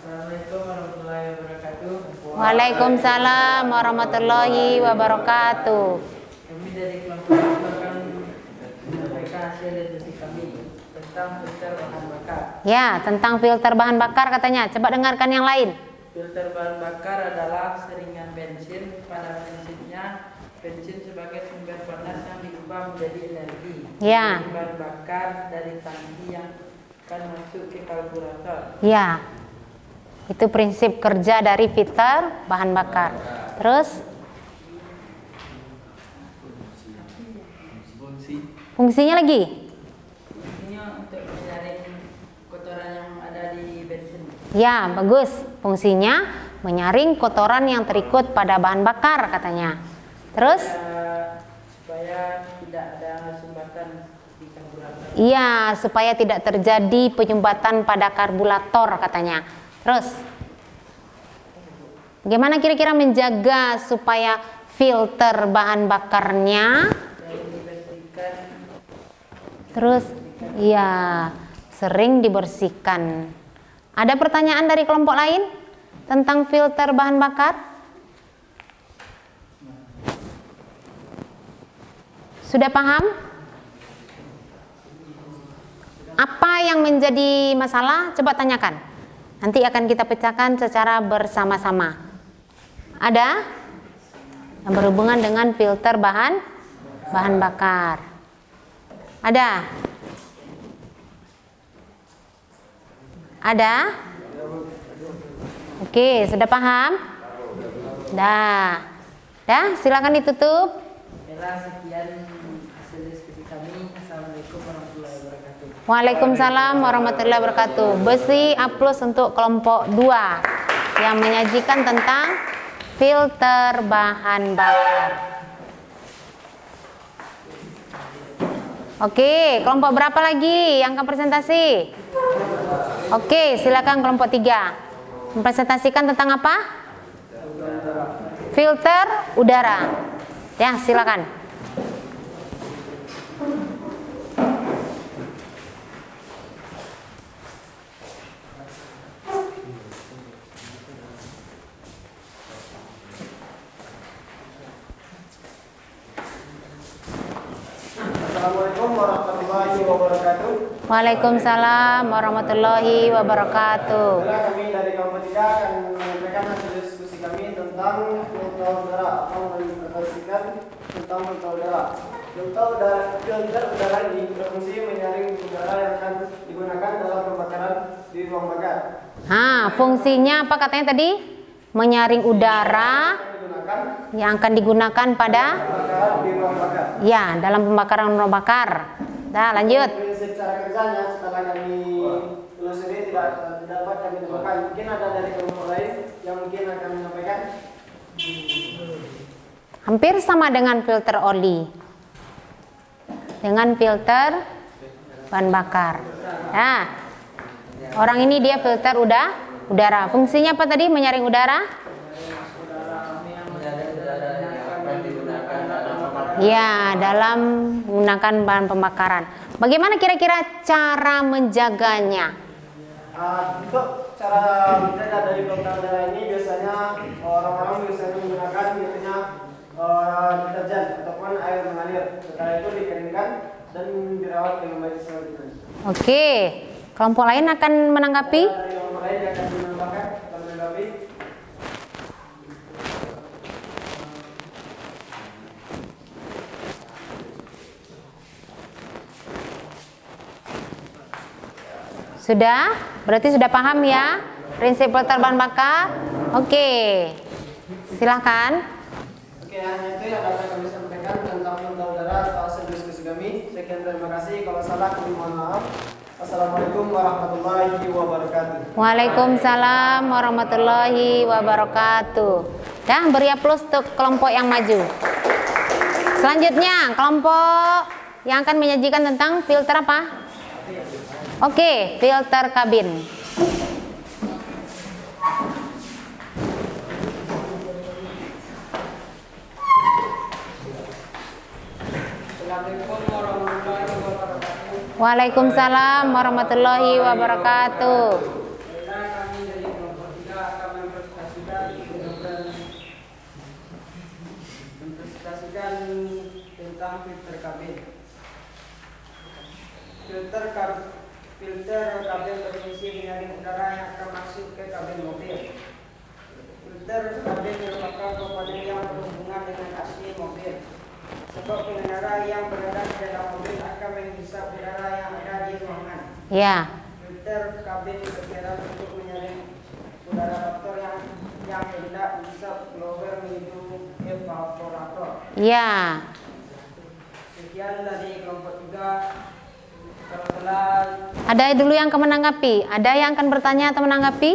Assalamualaikum warahmatullahi wabarakatuh. Waalaikumsalam warahmatullahi wabarakatuh. Kami dari kelompok 1 akan menyampaikan hasil diskusi kami tentang filter bahan bakar. Ya, tentang filter bahan bakar katanya. Coba dengarkan yang lain. Filter bahan bakar adalah seringan bensin pada prinsipnya bensin sebagai sumber panas yang diubah menjadi energi. Ya. Bahan bakar dari tangki yang akan masuk ke karburator. Ya. Itu prinsip kerja dari filter bahan bakar. Terus fungsinya lagi? Fungsinya untuk menyaring kotoran yang ada di bensin. Ya, bagus. Fungsinya menyaring kotoran yang terikut pada bahan bakar katanya. Terus? Supaya tidak ada sumbatan di karburator. Iya, supaya tidak terjadi penyumbatan pada karburator katanya. Terus? Bagaimana kira-kira menjaga supaya filter bahan bakarnya terus iya sering dibersihkan? Ada pertanyaan dari kelompok lain tentang filter bahan bakar? Sudah paham? Apa yang menjadi masalah? Coba tanyakan. Nanti akan kita pecahkan secara bersama-sama. Ada yang berhubungan dengan filter bahan bakar? Ada? Ada? Oke, sudah paham? Dah. Silakan ditutup. Sekian hasil diskusi kami. Assalamualaikum warahmatullahi wabarakatuh. Waalaikumsalam warahmatullahi wabarakatuh. Beri aplaus untuk kelompok 2 yang menyajikan tentang filter bahan bakar. Oke, kelompok berapa lagi yang akan presentasi? Oke, silakan kelompok 3. Mempresentasikan tentang apa? Filter udara. Ya, silakan. Assalamualaikum warahmatullahi wabarakatuh. Waalaikumsalam warahmatullahi wabarakatuh. Adalah kami dari kelompok 3 akan menyampaikan hasil diskusi kami tentang filter udara atau mempresentasikan tentang filter udara. Filter udara ini berfungsi menyaring udara yang akan digunakan dalam pembakaran di ruang bakar. Fungsinya apa katanya tadi? Menyaring udara yang akan digunakan pada Pembakaran di ruang bakar. ya dalam pembakaran ruang bakar. Nah, lanjut. Prinsip cara kerjanya setelah kami telusuri tidak dapat kami temukan. Mungkin ada dari kelompok lain yang mungkin akan menyampaikan. Hampir sama dengan filter oli. Dengan filter bahan bakar. Nah, orang ini dia filter udara. Fungsinya apa tadi? Menyaring udara? Ya, dalam menggunakan bahan pembakaran. Bagaimana kira-kira cara menjaganya? Untuk cara menjaga dari filter udara ini biasanya orang-orang biasanya menggunakan deterjen ataupun air mengalir. Setelah itu dikeringkan dan dirawat dengan baik selanjutnya. Oke, kelompok lain akan menanggapi? Dari kelompok lain yang akan menanggapi. Sudah? Berarti sudah paham ya prinsip filter bahan bakar? Oke, silahkan. Oke, hanya itu yang dapat kami sampaikan tentang filter udara atau hasil diskusi kami. Sekian, terima kasih. Kalau salah kami mohon maaf. Assalamualaikum warahmatullahi wabarakatuh. Waalaikumsalam warahmatullahi wabarakatuh. Dan beri aplaus untuk kelompok yang maju. Selanjutnya, kelompok yang akan menyajikan tentang filter apa? Oke, filter kabin. Assalamualaikum warahmatullahi wabarakatuh. Waalaikumsalam warahmatullahi wabarakatuh. Kami dari kelompok 3 akan mempresentasikan tentang filter kabin. Filter kabin berfungsi menyaring udara yang akan masuk ke kabin mobil. Filter kabin merupakan komponen yang berhubungan dengan AC mobil. Sebab pengendara yang berada di dalam mobil akan menghisap udara yang ada di ruangan. Ya, Filter kabin berperan untuk menyaring udara kotor yang hendak dihisap blower menuju evaporator. ya. Sekian dari kelompok 3. Kalau telah Ada dulu yang akan menanggapi. Ada yang akan bertanya atau menanggapi?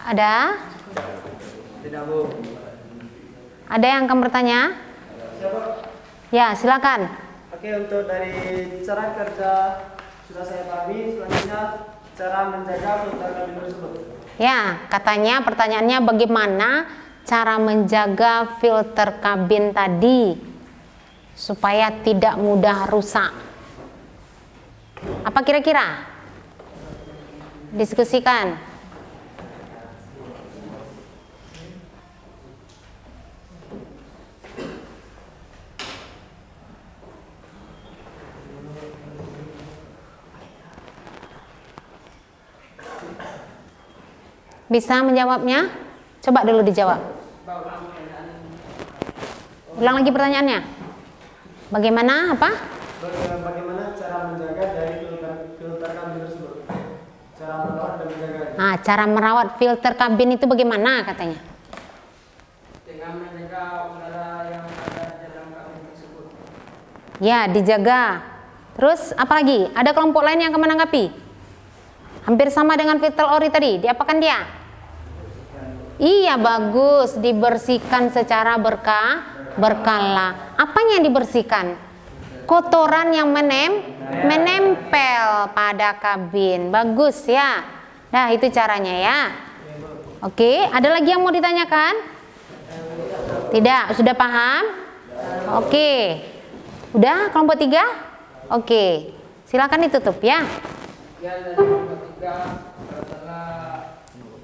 Ada? tidak Bu. Ada yang akan bertanya? Ya, silakan. Oke, untuk dari cara kerja sudah saya pahami. Selanjutnya cara menjaga filter kabin tersebut. Ya, katanya pertanyaannya bagaimana cara menjaga filter kabin tadi supaya tidak mudah rusak. Apa kira-kira? Diskusikan. Bisa menjawabnya? Coba dulu dijawab. Ulang lagi pertanyaannya. Bagaimana apa? Bagaimana cara menjaga dari filter kabin tersebut? Cara merawat dan menjaga. Nah, cara merawat filter kabin itu bagaimana katanya? Dengan menjaga udara yang ada di dalam kabin tersebut. Ya, dijaga. Terus apa lagi? Ada kelompok lain yang akan menanggapi? Hampir sama dengan filter ori tadi. Diapakan dia? Iya, bagus. Dibersihkan secara berkala. Apanya yang dibersihkan? Kotoran yang menempel pada kabin. Bagus ya. Nah, itu caranya ya. Oke, ada lagi yang mau ditanyakan? Tidak, sudah paham? Oke. Udah kelompok 3? Oke. Silakan ditutup ya. Yang dari kelompok 3 adalah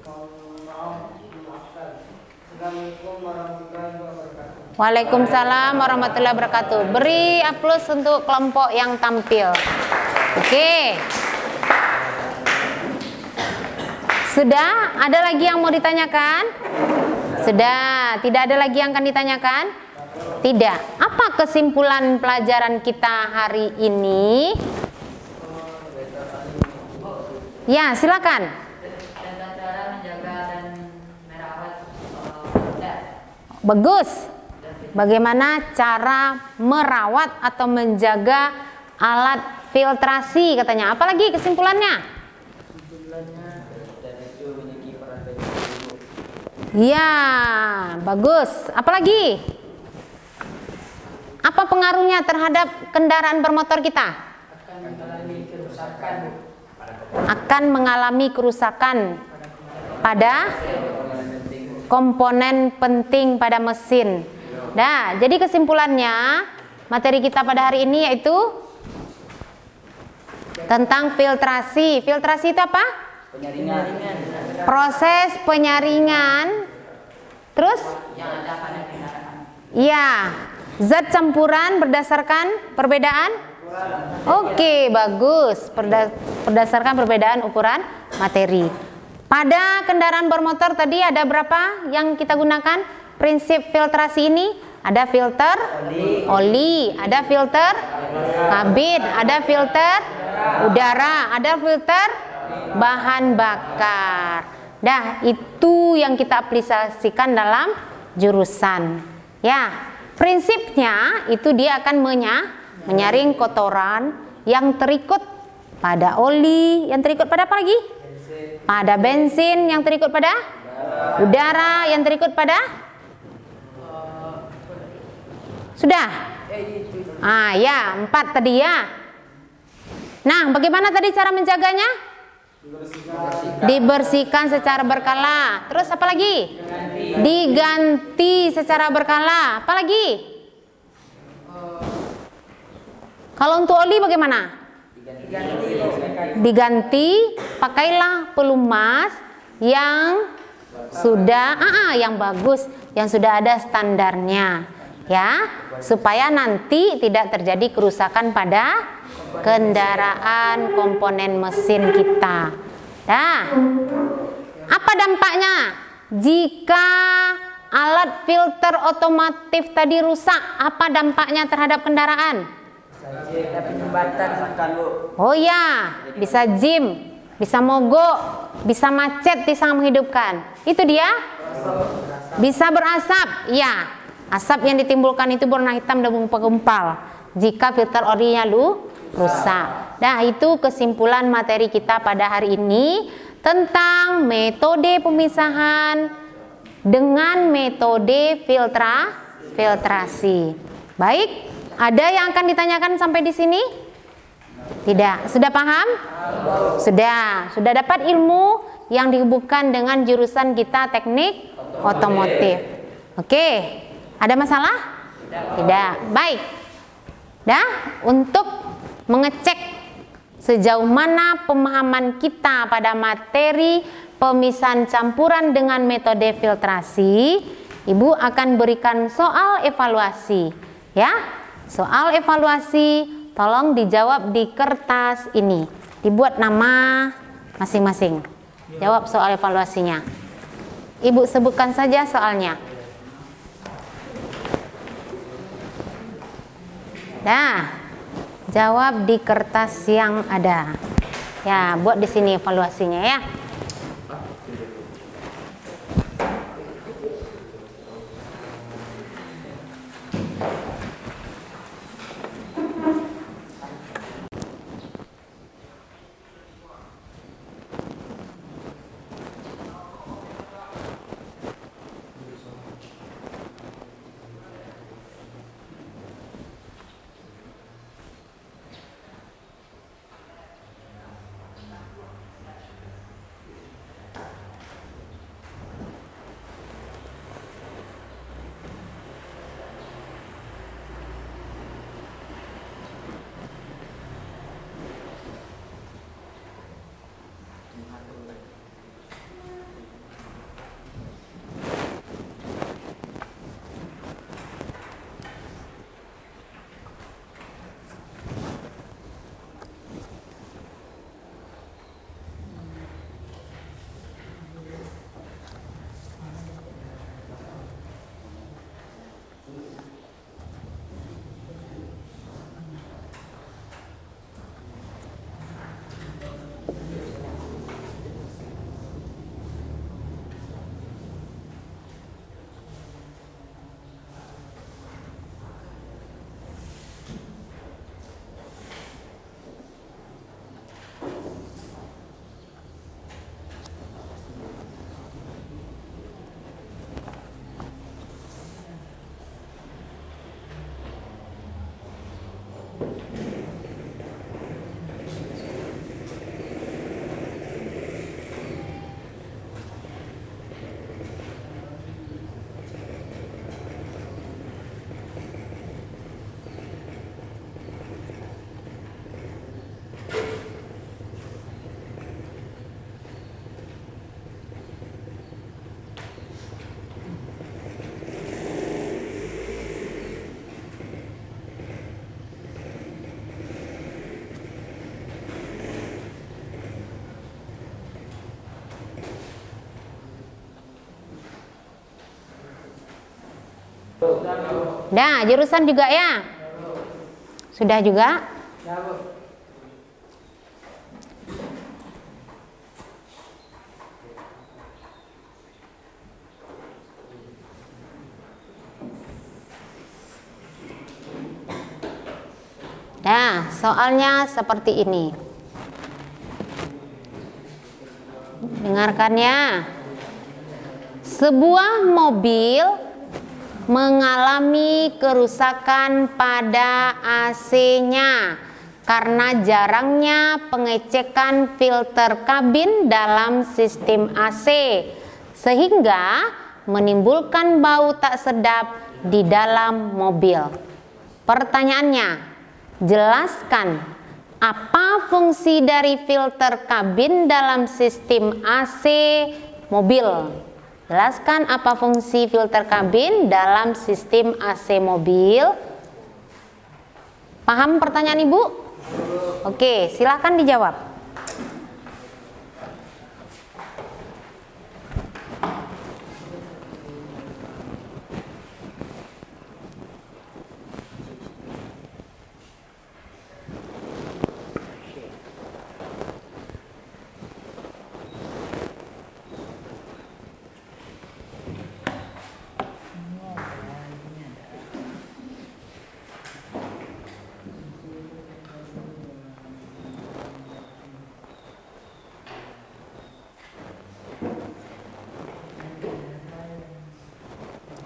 mau memaafkan. Assalamualaikum warahmatullahi wabarakatuh. Waalaikumsalam warahmatullahi wabarakatuh. Beri aplaus untuk kelompok yang tampil. Oke. Sudah? Ada lagi yang mau ditanyakan? Sudah. Tidak ada lagi yang akan ditanyakan? Tidak. Apa kesimpulan pelajaran kita hari ini? Ya, silakan. Tentang cara menjaga dan merawat benda. Bagus. Bagaimana cara merawat atau menjaga alat filtrasi katanya. Apalagi kesimpulannya? Ya, bagus. Apalagi? Apa pengaruhnya terhadap kendaraan bermotor kita? Akan mengalami kerusakan pada komponen penting pada mesin. Nah, jadi kesimpulannya materi kita pada hari ini yaitu tentang filtrasi. Filtrasi itu apa? Proses penyaringan. Terus? Yang ada pada kendaraan. Ya, zat campuran berdasarkan perbedaan. Oke, bagus. Berdasarkan perbedaan ukuran materi. Pada kendaraan bermotor tadi ada berapa yang kita gunakan? Prinsip filtrasi ini ada filter oli, ada filter kabin, ada filter udara, ada filter bahan bakar. Nah, itu yang kita aplikasikan dalam jurusan. Ya, prinsipnya itu dia akan menyaring kotoran yang terikut pada oli, yang terikut pada apa lagi? Pada bensin, yang terikut pada udara, yang terikut pada sudah? Ah ya, 4 tadi ya. Nah, bagaimana tadi cara menjaganya? Dibersihkan secara berkala. Terus apa lagi? Diganti secara berkala. Apa lagi? Kalau untuk oli bagaimana? Diganti, pakailah pelumas yang sudah yang bagus, yang sudah ada standarnya, ya, supaya nanti tidak terjadi kerusakan pada kendaraan komponen mesin kita. Nah, apa dampaknya jika alat filter otomotif tadi rusak? Apa dampaknya terhadap kendaraan? Oh ya, bisa jim, bisa mogok, bisa macet, bisa menghidupkan. Itu dia. Bisa berasap. Ya, asap yang ditimbulkan itu berwarna hitam dan menggumpal jika filter olinya rusak. Nah, itu kesimpulan materi kita pada hari ini tentang metode pemisahan dengan metode filtrasi. Baik, ada yang akan ditanyakan sampai di sini? Tidak. Sudah paham? Sudah dapat ilmu yang dihubungkan dengan jurusan kita teknik otomotif. Oke. Ada masalah? Tidak. Baik. Nah, untuk mengecek sejauh mana pemahaman kita pada materi pemisahan campuran dengan metode filtrasi, Ibu akan berikan soal evaluasi. Ya, soal evaluasi tolong dijawab di kertas ini. Dibuat nama masing-masing. Jawab soal evaluasinya. Ibu sebutkan saja soalnya. Nah, jawab di kertas yang ada. Ya, buat di sini evaluasinya ya. Nah, jurusan juga ya? Sudah juga? Nah, soalnya seperti ini. Dengarkan ya. Sebuah mobil mengalami kerusakan pada AC-nya karena jarangnya pengecekan filter kabin dalam sistem AC sehingga menimbulkan bau tak sedap di dalam mobil. Pertanyaannya, jelaskan apa fungsi dari filter kabin dalam sistem AC mobil. Jelaskan apa fungsi filter kabin dalam sistem AC mobil. Paham pertanyaan Ibu? Oke, silahkan dijawab.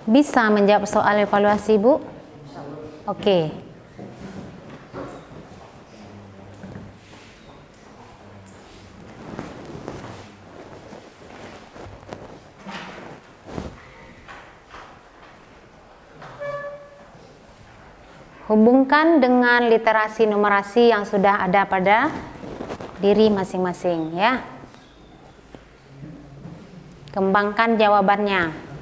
Bisa menjawab soal evaluasi, Bu? Oke. Hubungkan dengan literasi numerasi yang sudah ada pada diri masing-masing ya. Kembangkan jawabannya.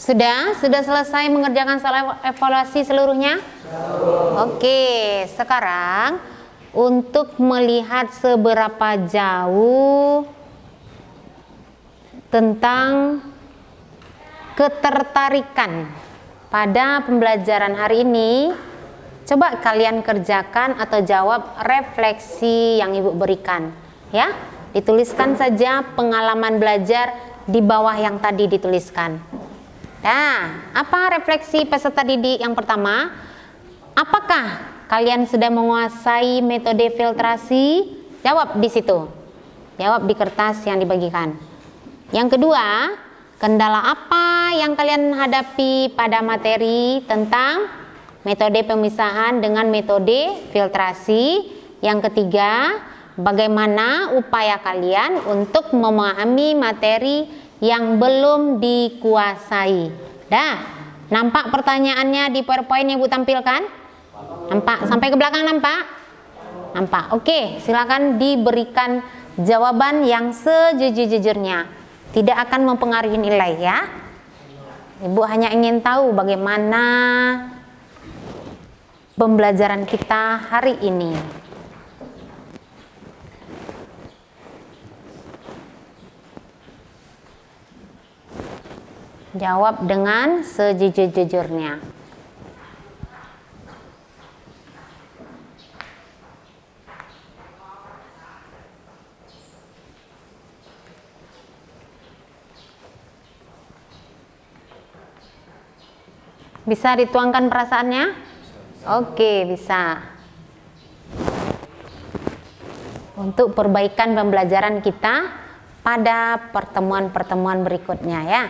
Sudah selesai mengerjakan soal evaluasi seluruhnya? Oke, sekarang untuk melihat seberapa jauh tentang ketertarikan pada pembelajaran hari ini, coba kalian kerjakan atau jawab refleksi yang Ibu berikan, ya. Dituliskan saja pengalaman belajar di bawah yang tadi dituliskan. Nah, apa refleksi peserta didik yang pertama? Apakah kalian sudah menguasai metode filtrasi? Jawab di situ. Jawab di kertas yang dibagikan. Yang kedua, kendala apa yang kalian hadapi pada materi tentang metode pemisahan dengan metode filtrasi? Yang ketiga, bagaimana upaya kalian untuk memahami materi yang belum dikuasai? Dah, nampak pertanyaannya di PowerPoint yang Ibu tampilkan? Nampak? Sampai ke belakang nampak? Nampak. Oke, silakan diberikan jawaban yang sejujur-jujurnya. Tidak akan mempengaruhi nilai ya. Ibu hanya ingin tahu bagaimana pembelajaran kita hari ini. Jawab dengan sejujur-jujurnya. Bisa dituangkan perasaannya? Oke, bisa. Untuk perbaikan pembelajaran kita pada pertemuan-pertemuan berikutnya ya.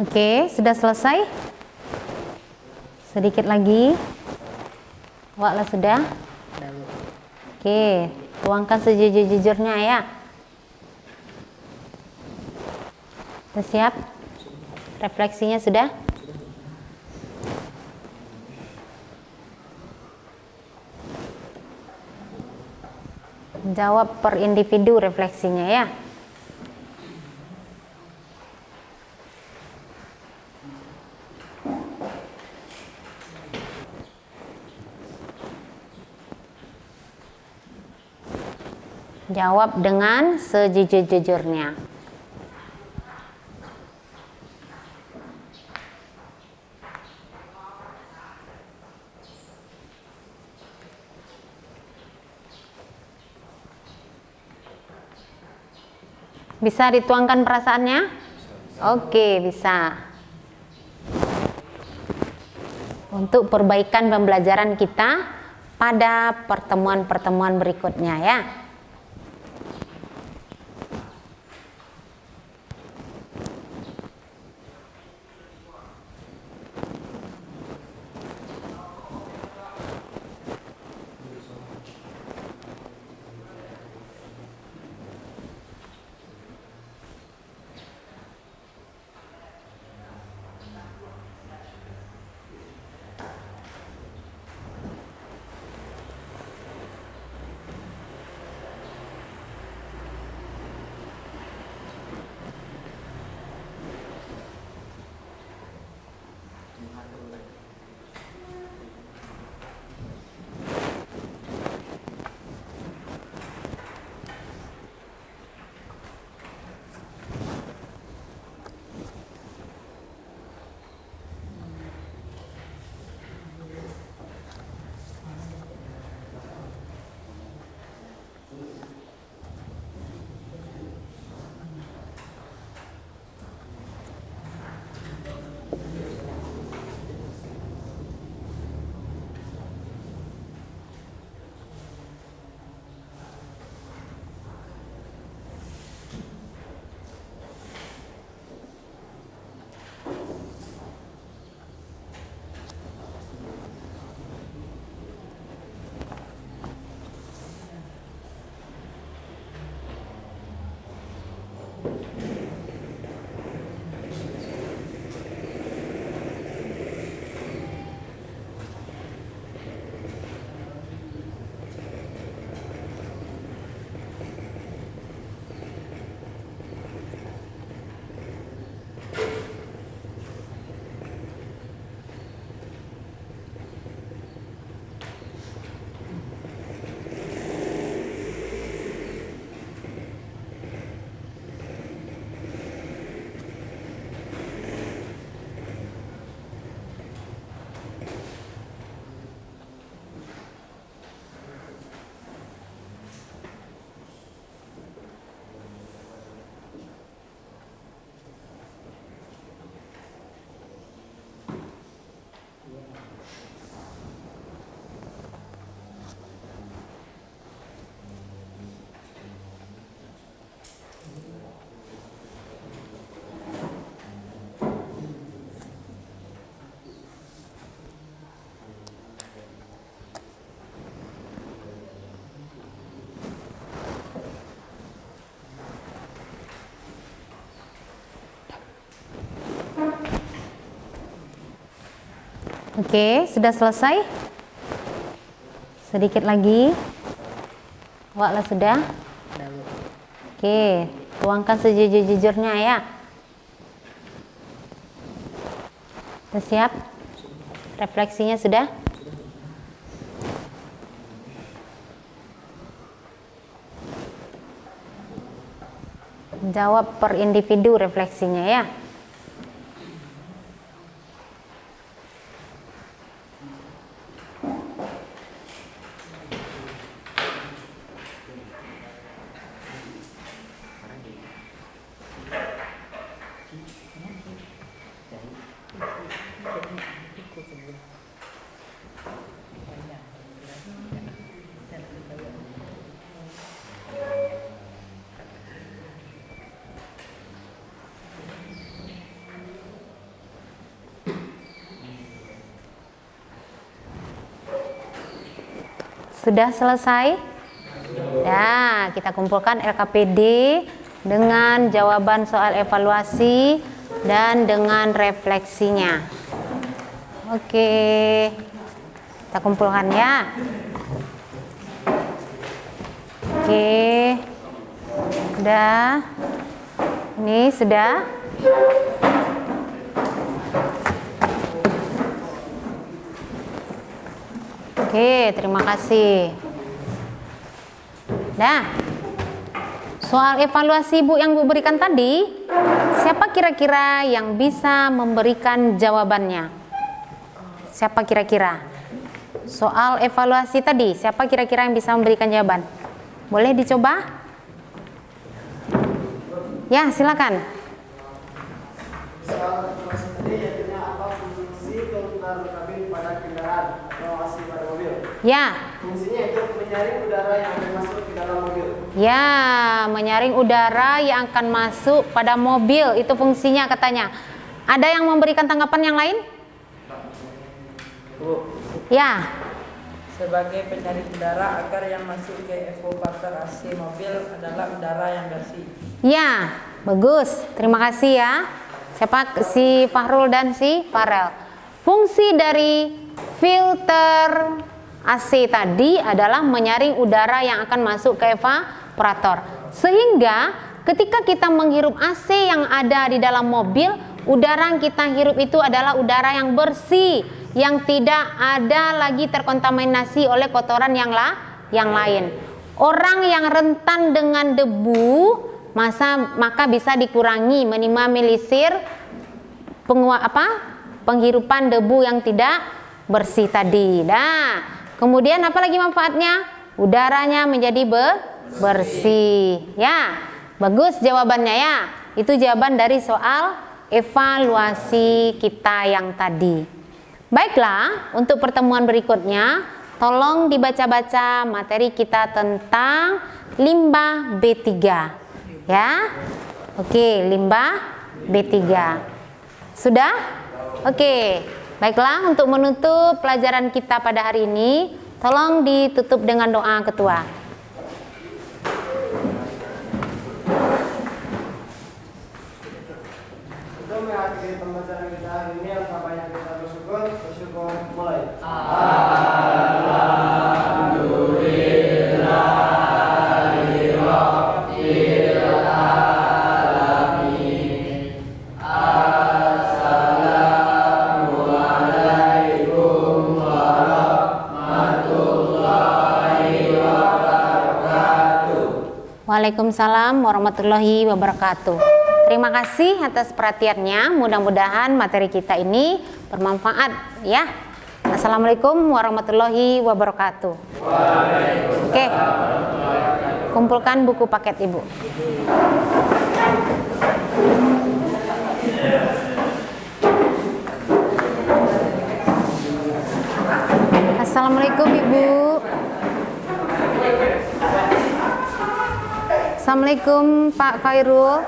Oke, sudah selesai? Sedikit lagi. Waklah sudah. Oke, tuangkan sejujur-jujurnya ya. Sudah siap? Refleksinya sudah? Jawab per individu refleksinya ya. Jawab dengan sejujur-jujurnya. Bisa dituangkan perasaannya? Oke, bisa. Untuk perbaikan pembelajaran kita pada pertemuan-pertemuan berikutnya ya. Oke, sudah selesai? Sedikit lagi. Waklah sudah? Oke, tuangkan sejujur-jujurnya ya. Sudah siap? Refleksinya sudah? Jawab per individu refleksinya ya. Sudah selesai? Ya, kita kumpulkan LKPD dengan jawaban soal evaluasi dan dengan refleksinya. Oke, kita kumpulkan ya. Oke, sudah. Ini sudah. Oke, terima kasih. Nah, soal evaluasi Bu yang Bu berikan tadi, siapa kira-kira yang bisa memberikan jawabannya? Siapa kira-kira? Soal evaluasi tadi, siapa kira-kira yang bisa memberikan jawaban? Boleh dicoba? Ya, silakan. Soal evaluasi tadi yaitu apa fungsi filter kabin pada kendaraan atau AC pada mobil? Ya. Fungsinya itu menyaring udara yang akan masuk ke dalam mobil. Ya, menyaring udara yang akan masuk pada mobil, itu fungsinya katanya. Ada yang memberikan tanggapan yang lain? Bu, Ya. sebagai penyaring udara agar yang masuk ke evaporator AC mobil adalah udara yang bersih. Ya, bagus. Terima kasih ya. Siapa? Si Fahrul dan si Farel. Fungsi dari filter AC tadi adalah menyaring udara yang akan masuk ke evaporator. Sehingga ketika kita menghirup AC yang ada di dalam mobil, udara yang kita hirup itu adalah udara yang bersih, yang tidak ada lagi terkontaminasi oleh kotoran yang lain. Orang yang rentan dengan debu maka bisa dikurangi, minimalisir penghirupan debu yang tidak bersih tadi. Nah, kemudian apa lagi manfaatnya? Udaranya menjadi bersih. Ya, bagus jawabannya ya. Itu jawaban dari soal evaluasi kita yang tadi. Baiklah, untuk pertemuan berikutnya, tolong dibaca-baca materi kita tentang limbah B3. Ya, oke, limbah B3. Sudah? Oke, baiklah, untuk menutup pelajaran kita pada hari ini, tolong ditutup dengan doa ketua. Untuk mengakhiri pembacaan kita hari ini, alangkah banyak kita bersyukur mulai. Waalaikumsalam warahmatullahi wabarakatuh. Terima kasih atas perhatiannya. Mudah-mudahan materi kita ini bermanfaat ya. Assalamualaikum warahmatullahi wabarakatuh. Oke. Kumpulkan buku paket Ibu. Assalamualaikum Ibu. Assalamualaikum Pak Khairul.